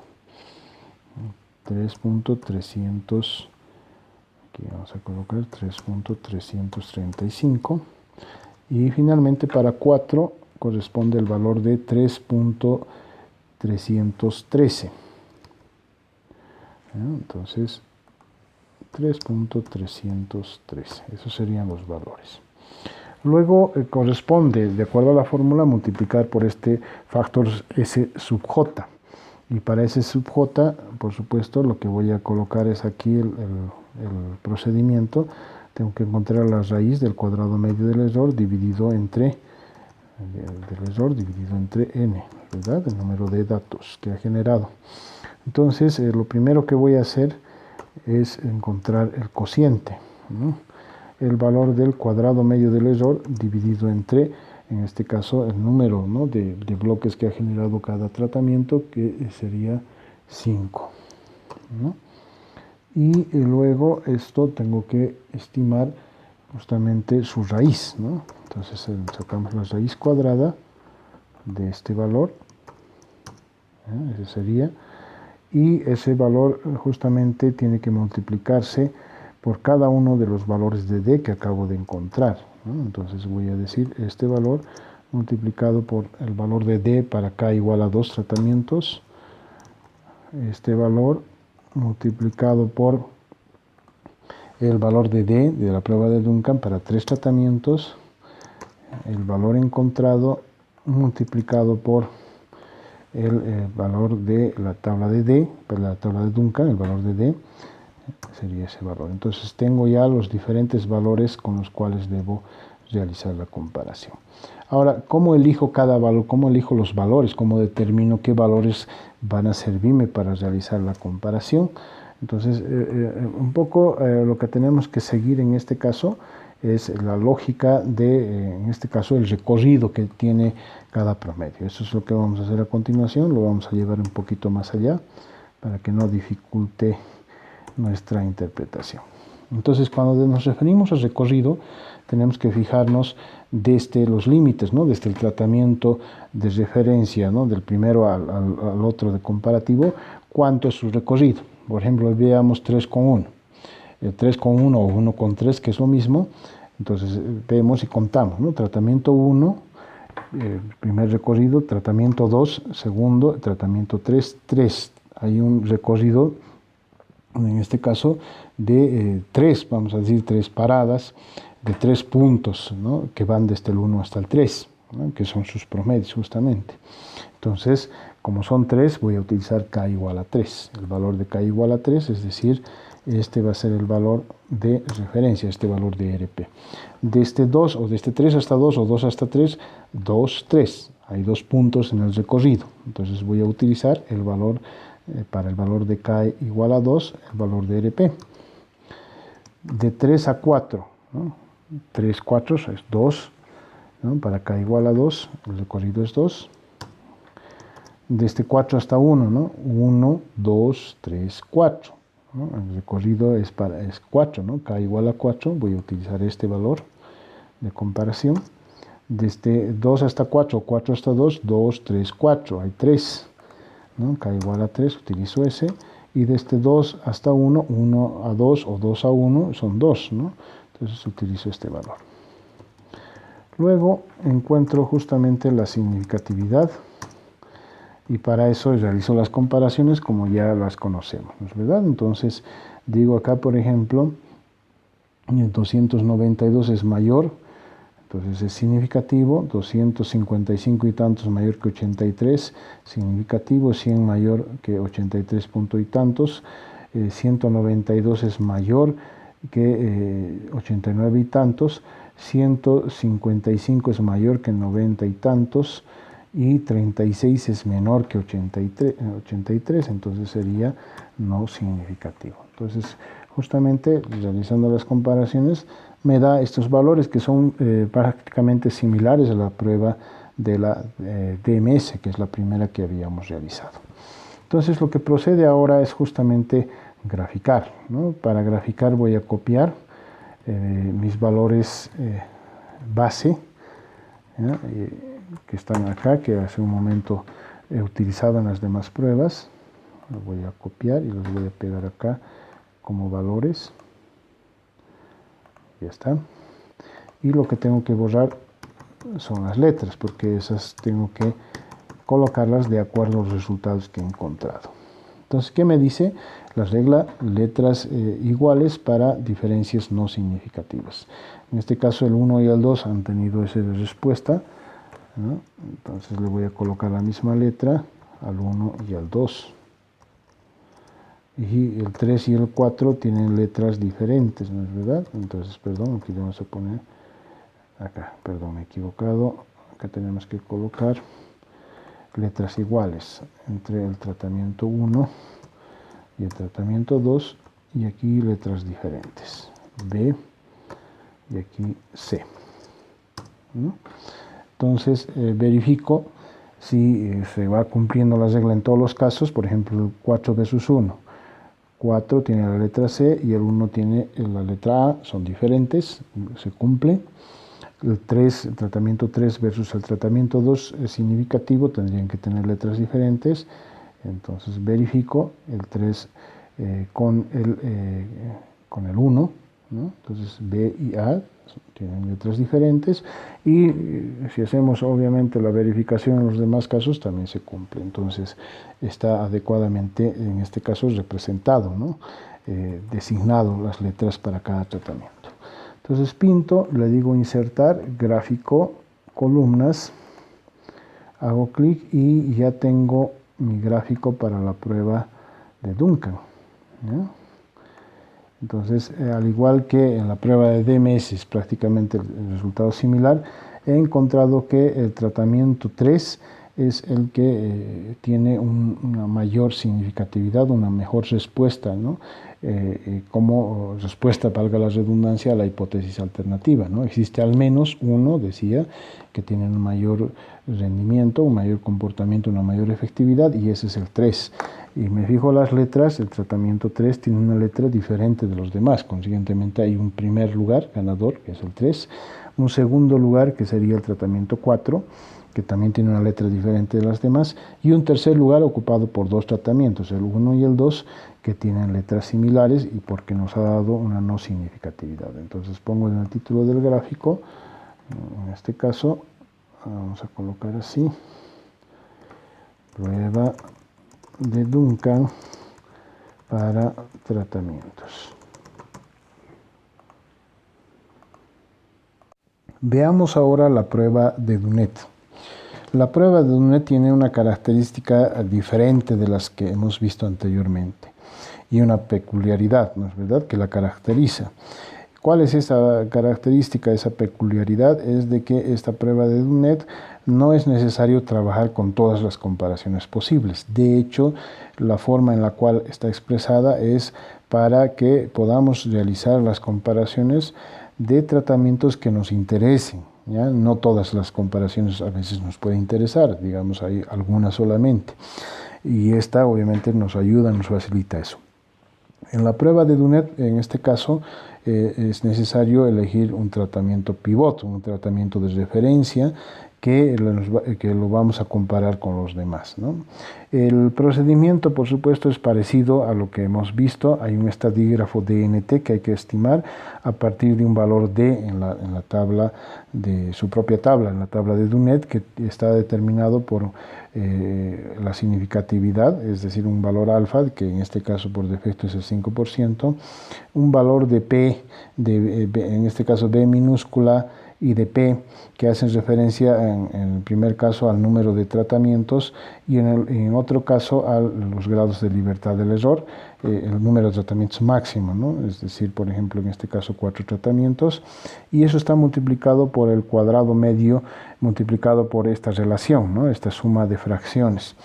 3.300, aquí vamos a colocar 3.335, y finalmente para 4 corresponde el valor de 3.313. Entonces 3.313, esos serían los valores. Luego corresponde, de acuerdo a la fórmula, multiplicar por este factor S sub J. Y para S sub J, por supuesto, lo que voy a colocar es aquí el procedimiento. Tengo que encontrar la raíz del cuadrado medio del error dividido entre n, ¿verdad? El número de datos que ha generado. Entonces, lo primero que voy a hacer es encontrar el cociente, ¿no? El valor del cuadrado medio del error dividido entre, en este caso, el número, ¿no? de bloques que ha generado cada tratamiento, que sería 5, ¿no? Y luego esto tengo que estimar justamente su raíz, ¿no? Entonces sacamos la raíz cuadrada de este valor, ¿eh? Ese sería, y ese valor justamente tiene que multiplicarse por cada uno de los valores de D que acabo de encontrar, ¿no? Entonces voy a decir este valor multiplicado por el valor de D para K igual a 2 tratamientos, este valor multiplicado por el valor de D de la prueba de Duncan para 3 tratamientos, el valor encontrado multiplicado por el valor de la tabla de D, para la tabla de Duncan, el valor de D sería ese valor. Entonces tengo ya los diferentes valores con los cuales debo realizar la comparación. Ahora, ¿cómo elijo cada valor? ¿Cómo elijo los valores? ¿Cómo determino qué valores van a servirme para realizar la comparación? Entonces, un poco lo que tenemos que seguir en este caso es la lógica de, en este caso, el recorrido que tiene cada promedio. Eso es lo que vamos a hacer a continuación, lo vamos a llevar un poquito más allá para que no dificulte nuestra interpretación. Entonces, cuando nos referimos al recorrido, tenemos que fijarnos desde los límites, ¿no? Desde el tratamiento de referencia, ¿no? Del primero al otro de comparativo, cuánto es su recorrido. Por ejemplo, veamos 3,1. El 3,1 o 1,3, que es lo mismo, entonces vemos y contamos, ¿no? Tratamiento 1, primer recorrido, tratamiento 2, segundo, tratamiento 3, 3. Hay un recorrido, en este caso, de 3, vamos a decir 3 paradas, de 3 puntos, ¿no? Que van desde el 1 hasta el 3, ¿no? Que son sus promedios justamente. Entonces, como son 3, voy a utilizar K igual a 3. El valor de K igual a 3, es decir, este va a ser el valor de referencia, este valor de RP. De este 2 o de este 3 hasta 2 o 2 hasta 3, 2, 3. Hay 2 puntos en el recorrido. Entonces voy a utilizar el valor, para el valor de K igual a 2, el valor de RP. De 3 a 4, ¿no? 3, 4 es 2, ¿no? Para K igual a 2, el recorrido es 2. Desde 4 hasta 1, ¿no? 1, 2, 3, 4. ¿No? El recorrido es 4, ¿no? K igual a 4, voy a utilizar este valor de comparación. Desde 2 hasta 4, 4 hasta 2, 2, 3, 4, hay 3, ¿no? K igual a 3, utilizo ese. Y desde 2 hasta 1, 1 a 2 o 2 a 1 son 2, ¿no? Entonces utilizo este valor. Luego encuentro justamente la significatividad. Y para eso realizo las comparaciones como ya las conocemos, ¿no es verdad? Entonces, digo acá, por ejemplo, 292 es mayor, entonces es significativo, 255 y tantos mayor que 83, significativo, 100 mayor que 83 punto y tantos, 192 es mayor que 89 y tantos, 155 es mayor que 90 y tantos, y 36 es menor que 83, entonces sería no significativo. Entonces, justamente realizando las comparaciones, me da estos valores que son prácticamente similares a la prueba de la DMS, que es la primera que habíamos realizado. Entonces, lo que procede ahora es justamente graficar, ¿no? Para graficar voy a copiar mis valores base, ¿ya? Que están acá, que hace un momento he utilizado en las demás pruebas. Los voy a copiar y los voy a pegar acá como valores. Ya está. Y lo que tengo que borrar son las letras, porque esas tengo que colocarlas de acuerdo a los resultados que he encontrado. Entonces, ¿qué me dice? La regla, letras iguales para diferencias no significativas. En este caso, el 1 y el 2 han tenido esa respuesta, ¿no? Entonces le voy a colocar la misma letra al 1 y al 2. Y el 3 y el 4 tienen letras diferentes, ¿no es verdad? Entonces, perdón, aquí vamos a poner, acá, perdón, me he equivocado. Acá tenemos que colocar letras iguales entre el tratamiento 1 y el tratamiento 2. Y aquí letras diferentes, B y aquí C, ¿no? Entonces verifico si se va cumpliendo la regla en todos los casos. Por ejemplo, 4 versus 1. 4 tiene la letra C y el 1 tiene la letra A, son diferentes, se cumple. El 3, el tratamiento 3 versus el tratamiento 2 es significativo, tendrían que tener letras diferentes. Entonces verifico el 3 con con el 1, ¿no? Entonces B y A tienen letras diferentes y si hacemos obviamente la verificación en los demás casos también se cumple. Entonces está adecuadamente en este caso representado, ¿no? Designado las letras para cada tratamiento. Entonces pinto, le digo insertar, gráfico, columnas, hago clic y ya tengo mi gráfico para la prueba de Duncan, ¿ya? Entonces, al igual que en la prueba de DMS es prácticamente el resultado similar, he encontrado que el tratamiento 3 es el que tiene una mayor significatividad, una mejor respuesta, ¿no? Como respuesta, valga la redundancia, a la hipótesis alternativa, ¿no? Existe al menos uno, decía, que tiene un mayor rendimiento, un mayor comportamiento, una mayor efectividad, y ese es el 3. Y me fijo las letras, el tratamiento 3 tiene una letra diferente de los demás, consiguientemente hay un primer lugar ganador, que es el 3, un segundo lugar, que sería el tratamiento 4, que también tiene una letra diferente de las demás, y un tercer lugar ocupado por dos tratamientos, el 1 y el 2, que tienen letras similares y porque nos ha dado una no significatividad. Entonces pongo en el título del gráfico, en este caso, vamos a colocar así, prueba de Duncan para tratamientos. Veamos ahora la prueba de Dunet. La prueba de Dunet tiene una característica diferente de las que hemos visto anteriormente y una peculiaridad, ¿no es verdad?, que la caracteriza. ¿Cuál es esa característica, esa peculiaridad? Es de que esta prueba de Dunet no es necesario trabajar con todas las comparaciones posibles. De hecho, la forma en la cual está expresada es para que podamos realizar las comparaciones de tratamientos que nos interesen, ¿ya? No todas las comparaciones a veces nos puede interesar, digamos, hay algunas solamente. Y esta obviamente nos ayuda, nos facilita eso. En la prueba de Dunet, en este caso, es necesario elegir un tratamiento pivot, un tratamiento de referencia que lo vamos a comparar con los demás, ¿no? El procedimiento, por supuesto, es parecido a lo que hemos visto. Hay un estadígrafo DNT que hay que estimar a partir de un valor D en la tabla de su propia tabla, en la tabla de Dunet, que está determinado por la significatividad, es decir, un valor alfa, que en este caso por defecto es el 5%, un valor de P, en este caso B minúscula, y de P, que hacen referencia en el primer caso al número de tratamientos y en otro caso a los grados de libertad del error, el número de tratamientos máximo, ¿no? Es decir, por ejemplo, en este caso 4 tratamientos, y eso está multiplicado por el cuadrado medio, multiplicado por esta relación, ¿no? Esta suma de fracciones.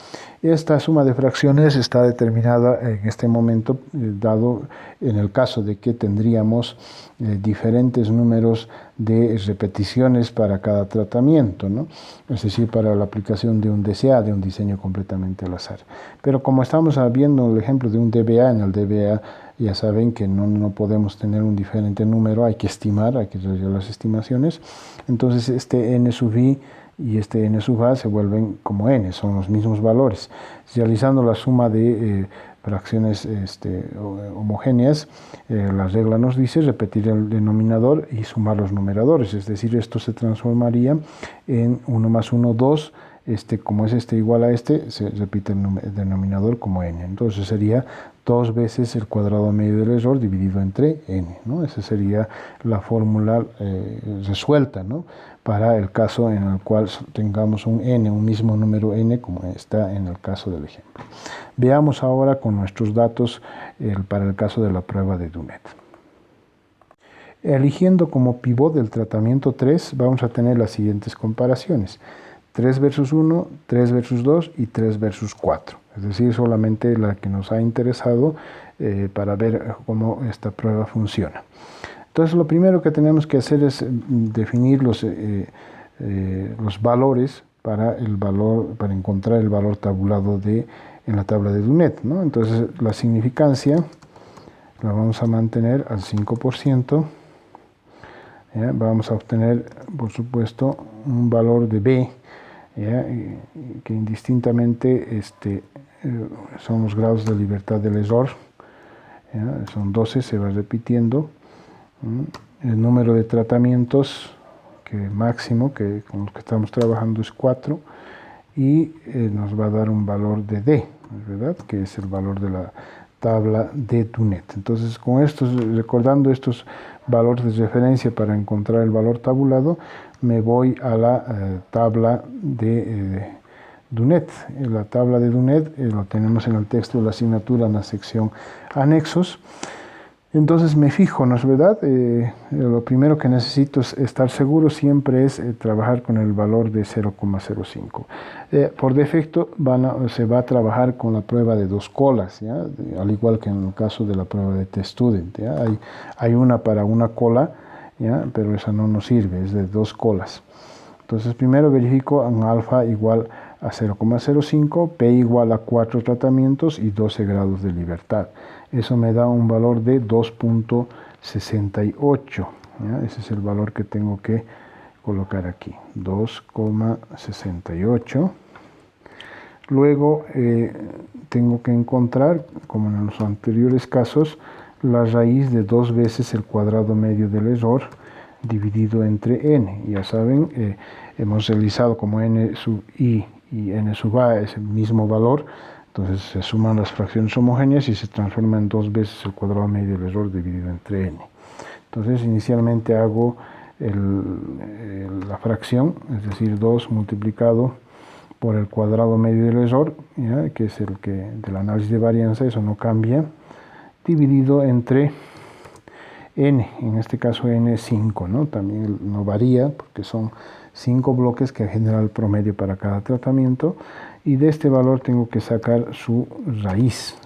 Esta suma de fracciones está determinada en este momento, dado en el caso de que tendríamos diferentes números de repeticiones para cada tratamiento, ¿no? Es decir, para la aplicación de un DCA, de un diseño completamente al azar. Pero como estamos viendo el ejemplo de un DBA, en el DBA ya saben que no podemos tener un diferente número, hay que estimar, hay que realizar las estimaciones. Entonces este n sub i y este n sub a se vuelven como n, son los mismos valores. Realizando la suma de fracciones homogéneas, la regla nos dice repetir el denominador y sumar los numeradores, es decir, esto se transformaría en 1 más 1, 2, como es igual a se repite el denominador como n, entonces sería 2 veces el cuadrado medio del error dividido entre n, ¿no? Esa sería la fórmula resuelta, ¿no?, para el caso en el cual tengamos un n, un mismo número n, como está en el caso del ejemplo. Veamos ahora con nuestros datos para el caso de la prueba de Dunet. Eligiendo como pivot del tratamiento 3, vamos a tener las siguientes comparaciones: 3 versus 1, 3 versus 2 y 3 versus 4. Es decir, solamente la que nos ha interesado para ver cómo esta prueba funciona. Entonces, lo primero que tenemos que hacer es definir los valores para encontrar el valor tabulado en la tabla de Dunet, ¿no? Entonces, la significancia la vamos a mantener al 5%. ¿Ya? Vamos a obtener, por supuesto, un valor de B, ¿ya?, que indistintamente son los grados de libertad del error. ¿ya? Son 12, se va repitiendo. El número de tratamientos máximo con los que estamos trabajando es 4 y nos va a dar un valor de D, ¿verdad? Que es el valor de la tabla de Dunet. Entonces, con estos, recordando estos valores de referencia para encontrar el valor tabulado, me voy a la tabla de Dunet. La tabla de Dunet lo tenemos en el texto de la asignatura en la sección anexos. Entonces me fijo, ¿no es verdad? Lo primero que necesito estar seguro siempre es trabajar con el valor de 0,05. Por defecto se va a trabajar con la prueba de 2 colas, ¿ya? Al igual que en el caso de la prueba de test student, ¿ya? Hay una para una cola, ¿ya? Pero esa no nos sirve, es de 2 colas. Entonces primero verifico un alfa igual a 0,05, P igual a 4 tratamientos y 12 grados de libertad. Eso me da un valor de 2,68. Ese es el valor que tengo que colocar aquí, 2,68. Luego tengo que encontrar, como en los anteriores casos, la raíz de 2 veces el cuadrado medio del error dividido entre n. Ya saben, hemos realizado como n sub i y n sub a es el mismo valor, entonces se suman las fracciones homogéneas y se transforma en 2 veces el cuadrado medio del error dividido entre n. Entonces inicialmente hago la fracción, es decir, 2 multiplicado por el cuadrado medio del error, ¿ya? Que es el que del análisis de varianza, eso no cambia, dividido entre n, en este caso n es 5, ¿no? También no varía porque son 5 bloques que genera el promedio para cada tratamiento, y de este valor tengo que sacar su raíz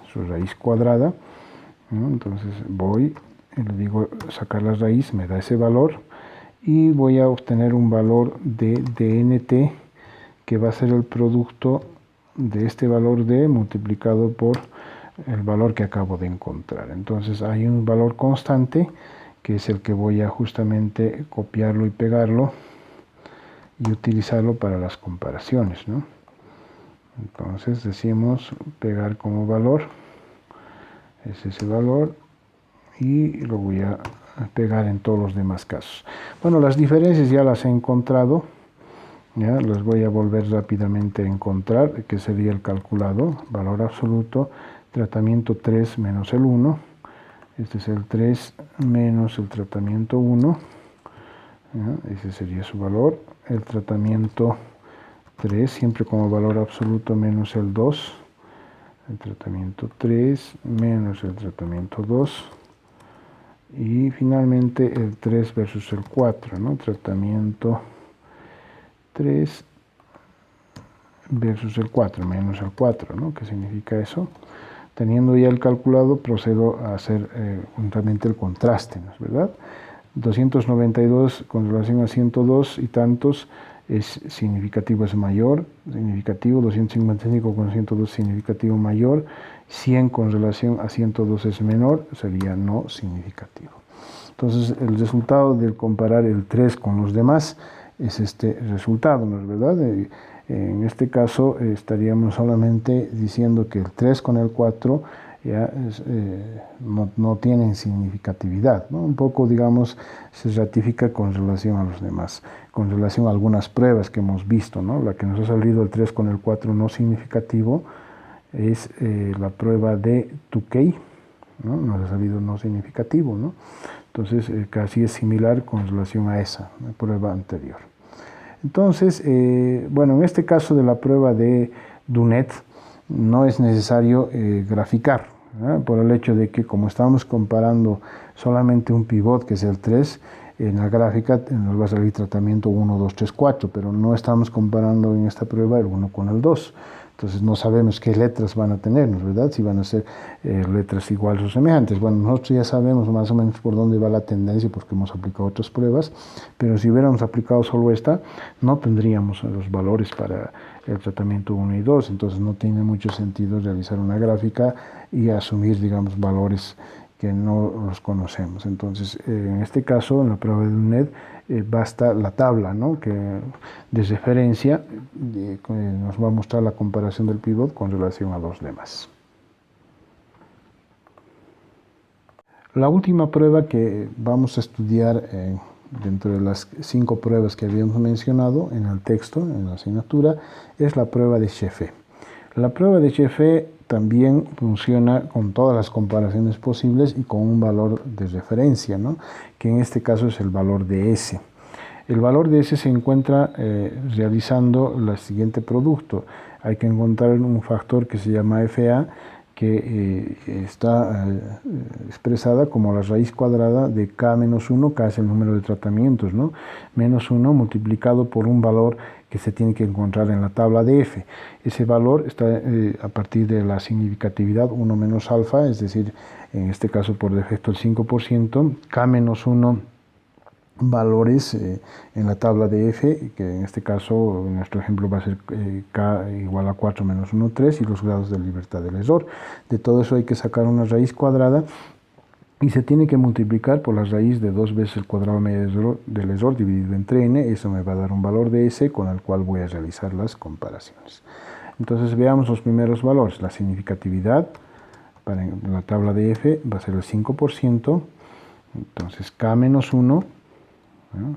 cuadrada, ¿no? Entonces voy y le digo sacar la raíz, me da ese valor y voy a obtener un valor de dnt que va a ser el producto de este valor d multiplicado por el valor que acabo de encontrar. Entonces hay un valor constante que es el que voy a justamente copiarlo y pegarlo y utilizarlo para las comparaciones, ¿no? Entonces decimos pegar como valor, es ese valor, y lo voy a pegar en todos los demás casos. Bueno, las diferencias ya las he encontrado, ya las voy a volver rápidamente a encontrar, que sería el calculado, valor absoluto, tratamiento 3 menos el 1, este es el 3 menos el tratamiento 1, ¿ya? Ese sería su valor, el tratamiento 3, siempre como valor absoluto menos el 2, el tratamiento 3 menos el tratamiento 2, y finalmente el 3 versus el 4, ¿no? Tratamiento 3 versus el 4, menos el 4, ¿no? ¿Qué significa eso? Teniendo ya el calculado, procedo a hacer juntamente el contraste, ¿no es verdad? 292 con relación a 102 y tantos es significativo, es mayor, significativo, 255 con 102 significativo mayor, 100 con relación a 102 es menor, sería no significativo. Entonces el resultado de comparar el 3 con los demás es este resultado, ¿no es verdad? En este caso estaríamos solamente diciendo que el 3 con el 4 ya no tienen significatividad, ¿no? Un poco, digamos, se ratifica con relación a los demás, con relación a algunas pruebas que hemos visto, ¿no? La que nos ha salido el 3 con el 4 no significativo es la prueba de Tukey, ¿no? Nos ha salido no significativo, ¿no? Entonces casi es similar con relación a esa prueba anterior. Entonces, bueno, en este caso de la prueba de Dunet no es necesario graficar, ¿no? Por el hecho de que como estamos comparando solamente un pivot, que es el 3, en la gráfica nos va a salir tratamiento 1, 2, 3, 4, pero no estamos comparando en esta prueba el 1 con el 2. Entonces no sabemos qué letras van a tener, ¿no es verdad? Si van a ser letras iguales o semejantes. Bueno, nosotros ya sabemos más o menos por dónde va la tendencia porque hemos aplicado otras pruebas, pero si hubiéramos aplicado solo esta, no tendríamos los valores para el tratamiento 1 y 2, entonces no tiene mucho sentido realizar una gráfica y asumir, digamos, valores que no los conocemos. Entonces, en este caso, en la prueba de Dunet, basta la tabla, ¿no? Que de referencia nos va a mostrar la comparación del pivot con relación a los demás. La última prueba que vamos a estudiar dentro de las 5 pruebas que habíamos mencionado en el texto, en la asignatura, es la prueba de Shefé. La prueba de Shefé también funciona con todas las comparaciones posibles y con un valor de referencia, ¿no? Que en este caso es el valor de S. El valor de S se encuentra realizando el siguiente producto. Hay que encontrar un factor que se llama FA, que está expresada como la raíz cuadrada de K menos 1, K es el número de tratamientos, ¿no? Menos 1 multiplicado por un valor que se tiene que encontrar en la tabla de F. Ese valor está a partir de la significatividad 1 menos alfa, es decir, en este caso por defecto el 5%, K menos 1 valores en la tabla de F, que en este caso, en nuestro ejemplo va a ser K igual a 4 menos 1, 3, y los grados de libertad del error. De todo eso hay que sacar una raíz cuadrada y se tiene que multiplicar por la raíz de 2 veces el cuadrado medio del error dividido entre n. Eso me va a dar un valor de S con el cual voy a realizar las comparaciones. Entonces veamos los primeros valores. La significatividad para la tabla de F va a ser el 5%, entonces K menos 1, ¿no?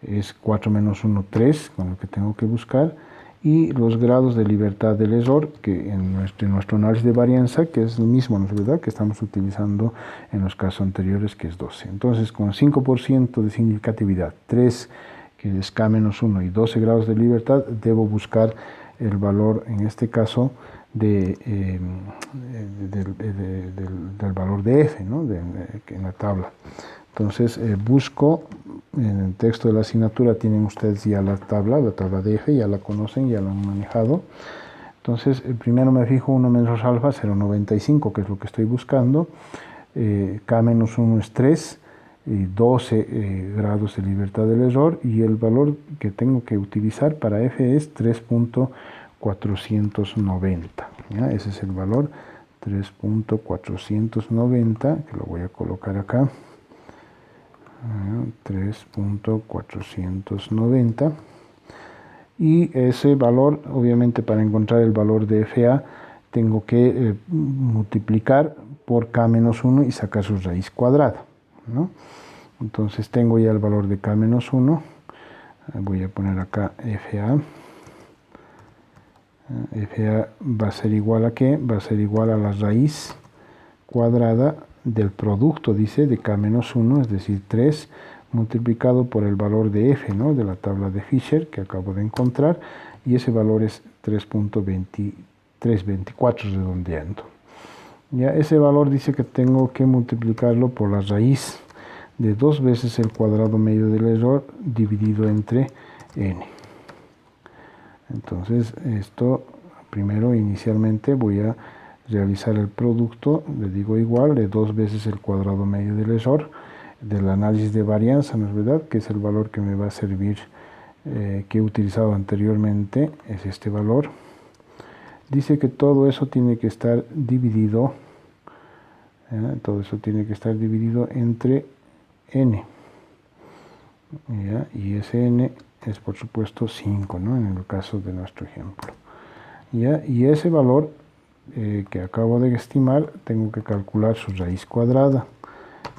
Es 4 menos 1, 3, con lo que tengo que buscar, y los grados de libertad del error, que en nuestro análisis de varianza, que es el mismo, ¿no es verdad?, que estamos utilizando en los casos anteriores, que es 12. Entonces, con 5% de significatividad, 3, que es K menos 1, y 12 grados de libertad, debo buscar el valor, en este caso, del valor de F, ¿no?, en la tabla. Entonces busco, en el texto de la asignatura tienen ustedes ya la tabla de F, ya la conocen, ya la han manejado. Entonces primero me fijo 1 menos alfa, 0,95, que es lo que estoy buscando. K menos 1 es 3, 12 grados de libertad del error, y el valor que tengo que utilizar para F es 3.490. Ese es el valor, 3.490, que lo voy a colocar acá. 3.490, y ese valor, obviamente, para encontrar el valor de FA tengo que multiplicar por K menos 1 y sacar su raíz cuadrada, ¿no? Entonces tengo ya el valor de K menos 1, voy a poner acá FA. FA va a ser igual a ¿qué? Va a ser igual a la raíz cuadrada del producto, dice, de K menos 1, es decir, 3, multiplicado por el valor de F, ¿no?, de la tabla de Fisher que acabo de encontrar, y ese valor es 3.2324 redondeando. Ya ese valor dice que tengo que multiplicarlo por la raíz de 2 veces el cuadrado medio del error dividido entre n. Entonces esto, primero, inicialmente voy a realizar el producto, le digo igual, de 2 veces el cuadrado medio del error del análisis de varianza, ¿no es verdad?, que es el valor que me va a servir, que he utilizado anteriormente, es este valor. Dice que todo eso tiene que estar dividido, entre n, ¿ya? Y ese n es, por supuesto, 5, ¿no?, en el caso de nuestro ejemplo, ¿ya? Y ese valor que acabo de estimar, tengo que calcular su raíz cuadrada,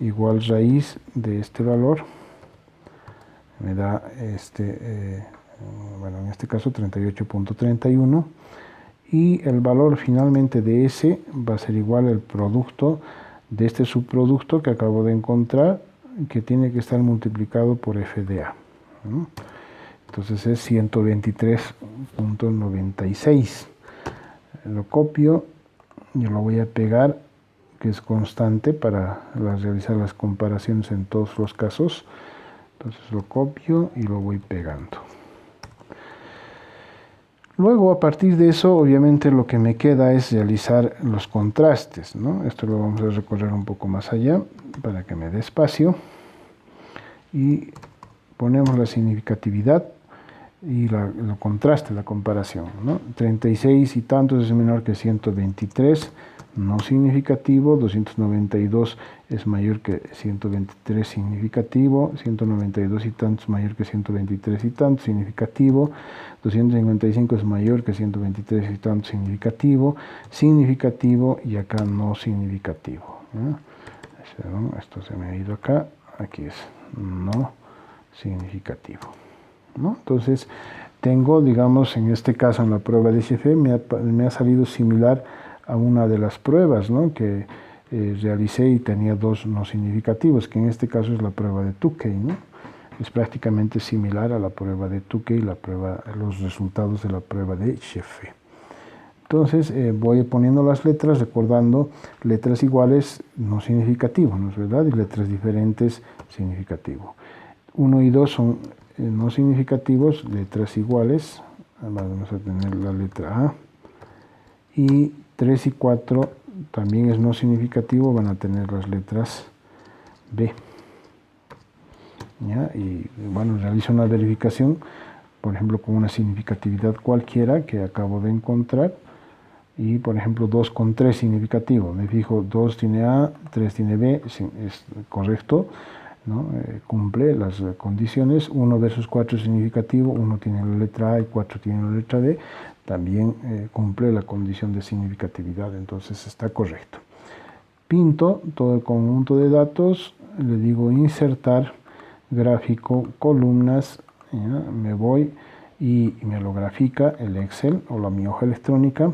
igual raíz de este valor, me da bueno, en este caso 38.31, y el valor finalmente de S va a ser igual al producto de este subproducto que acabo de encontrar, que tiene que estar multiplicado por F de A, ¿no? Entonces es 123.96. Lo copio y lo voy a pegar, que es constante para realizar las comparaciones en todos los casos. Entonces lo copio y lo voy pegando. Luego, a partir de eso, obviamente lo que me queda es realizar los contrastes, ¿no? Esto lo vamos a recorrer un poco más allá para que me dé espacio. Y ponemos la significatividad y el contraste, la comparación, ¿no? 36 y tantos es menor que 123, no significativo. 292 es mayor que 123, significativo. 192 y tantos mayor que 123 y tantos, significativo. 255 es mayor que 123 y tantos, significativo. Significativo, y acá no significativo, ¿no? Perdón, esto se me ha ido acá. Aquí es no significativo, ¿no? Entonces, tengo, digamos, en este caso, en la prueba de CFE, me ha salido similar a una de las pruebas, ¿no?, que realicé y tenía dos no significativos, que en este caso es la prueba de Tukey, ¿no? Es prácticamente similar a la prueba de Tukey, los resultados de la prueba de CFE. Entonces voy poniendo las letras, recordando letras iguales no significativo, ¿no es verdad? Y letras diferentes significativo. 1 y 2 son no significativos, letras iguales. Vamos a tener la letra A. Y 3 y 4 también es no significativo, van a tener las letras B. ¿Ya? Y bueno, realizo una verificación, por ejemplo, con una significatividad cualquiera que acabo de encontrar. Y por ejemplo 2 con 3 significativo, me fijo, 2 tiene A, 3 tiene B, es correcto, ¿no? Cumple las condiciones. 1 versus 4 es significativo, 1 tiene la letra A y 4 tiene la letra B, también cumple la condición de significatividad, entonces está correcto. Pinto todo el conjunto de datos, le digo insertar, gráfico, columnas, ¿ya? Me voy y me lo grafica el Excel o mi hoja electrónica.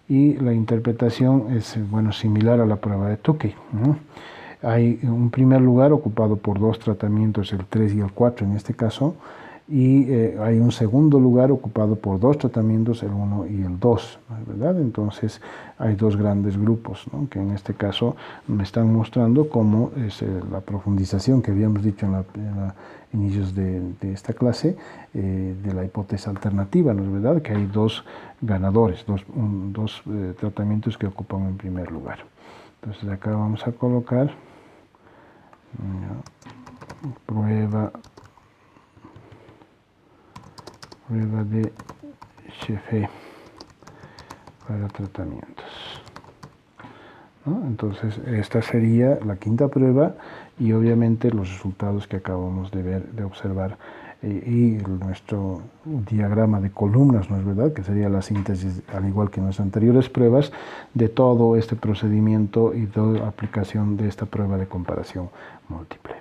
Y la interpretación es, bueno, similar a la prueba de Tukey, ¿no? Hay un primer lugar ocupado por dos tratamientos, el 3 y el 4 en este caso, y hay un segundo lugar ocupado por dos tratamientos, el 1 y el 2, ¿verdad? Entonces hay dos grandes grupos, ¿no?, que en este caso me están mostrando cómo es la profundización que habíamos dicho en los inicios de esta clase, de la hipótesis alternativa, ¿no es verdad? Que hay dos ganadores, dos tratamientos que ocupan en primer lugar. Entonces acá vamos a colocar prueba de CFE para tratamientos, ¿no? Entonces esta sería la quinta prueba y obviamente los resultados que acabamos de ver, de observar, y nuestro diagrama de columnas, ¿no es verdad?, que sería la síntesis, al igual que en las anteriores pruebas, de todo este procedimiento y de aplicación de esta prueba de comparación múltiple.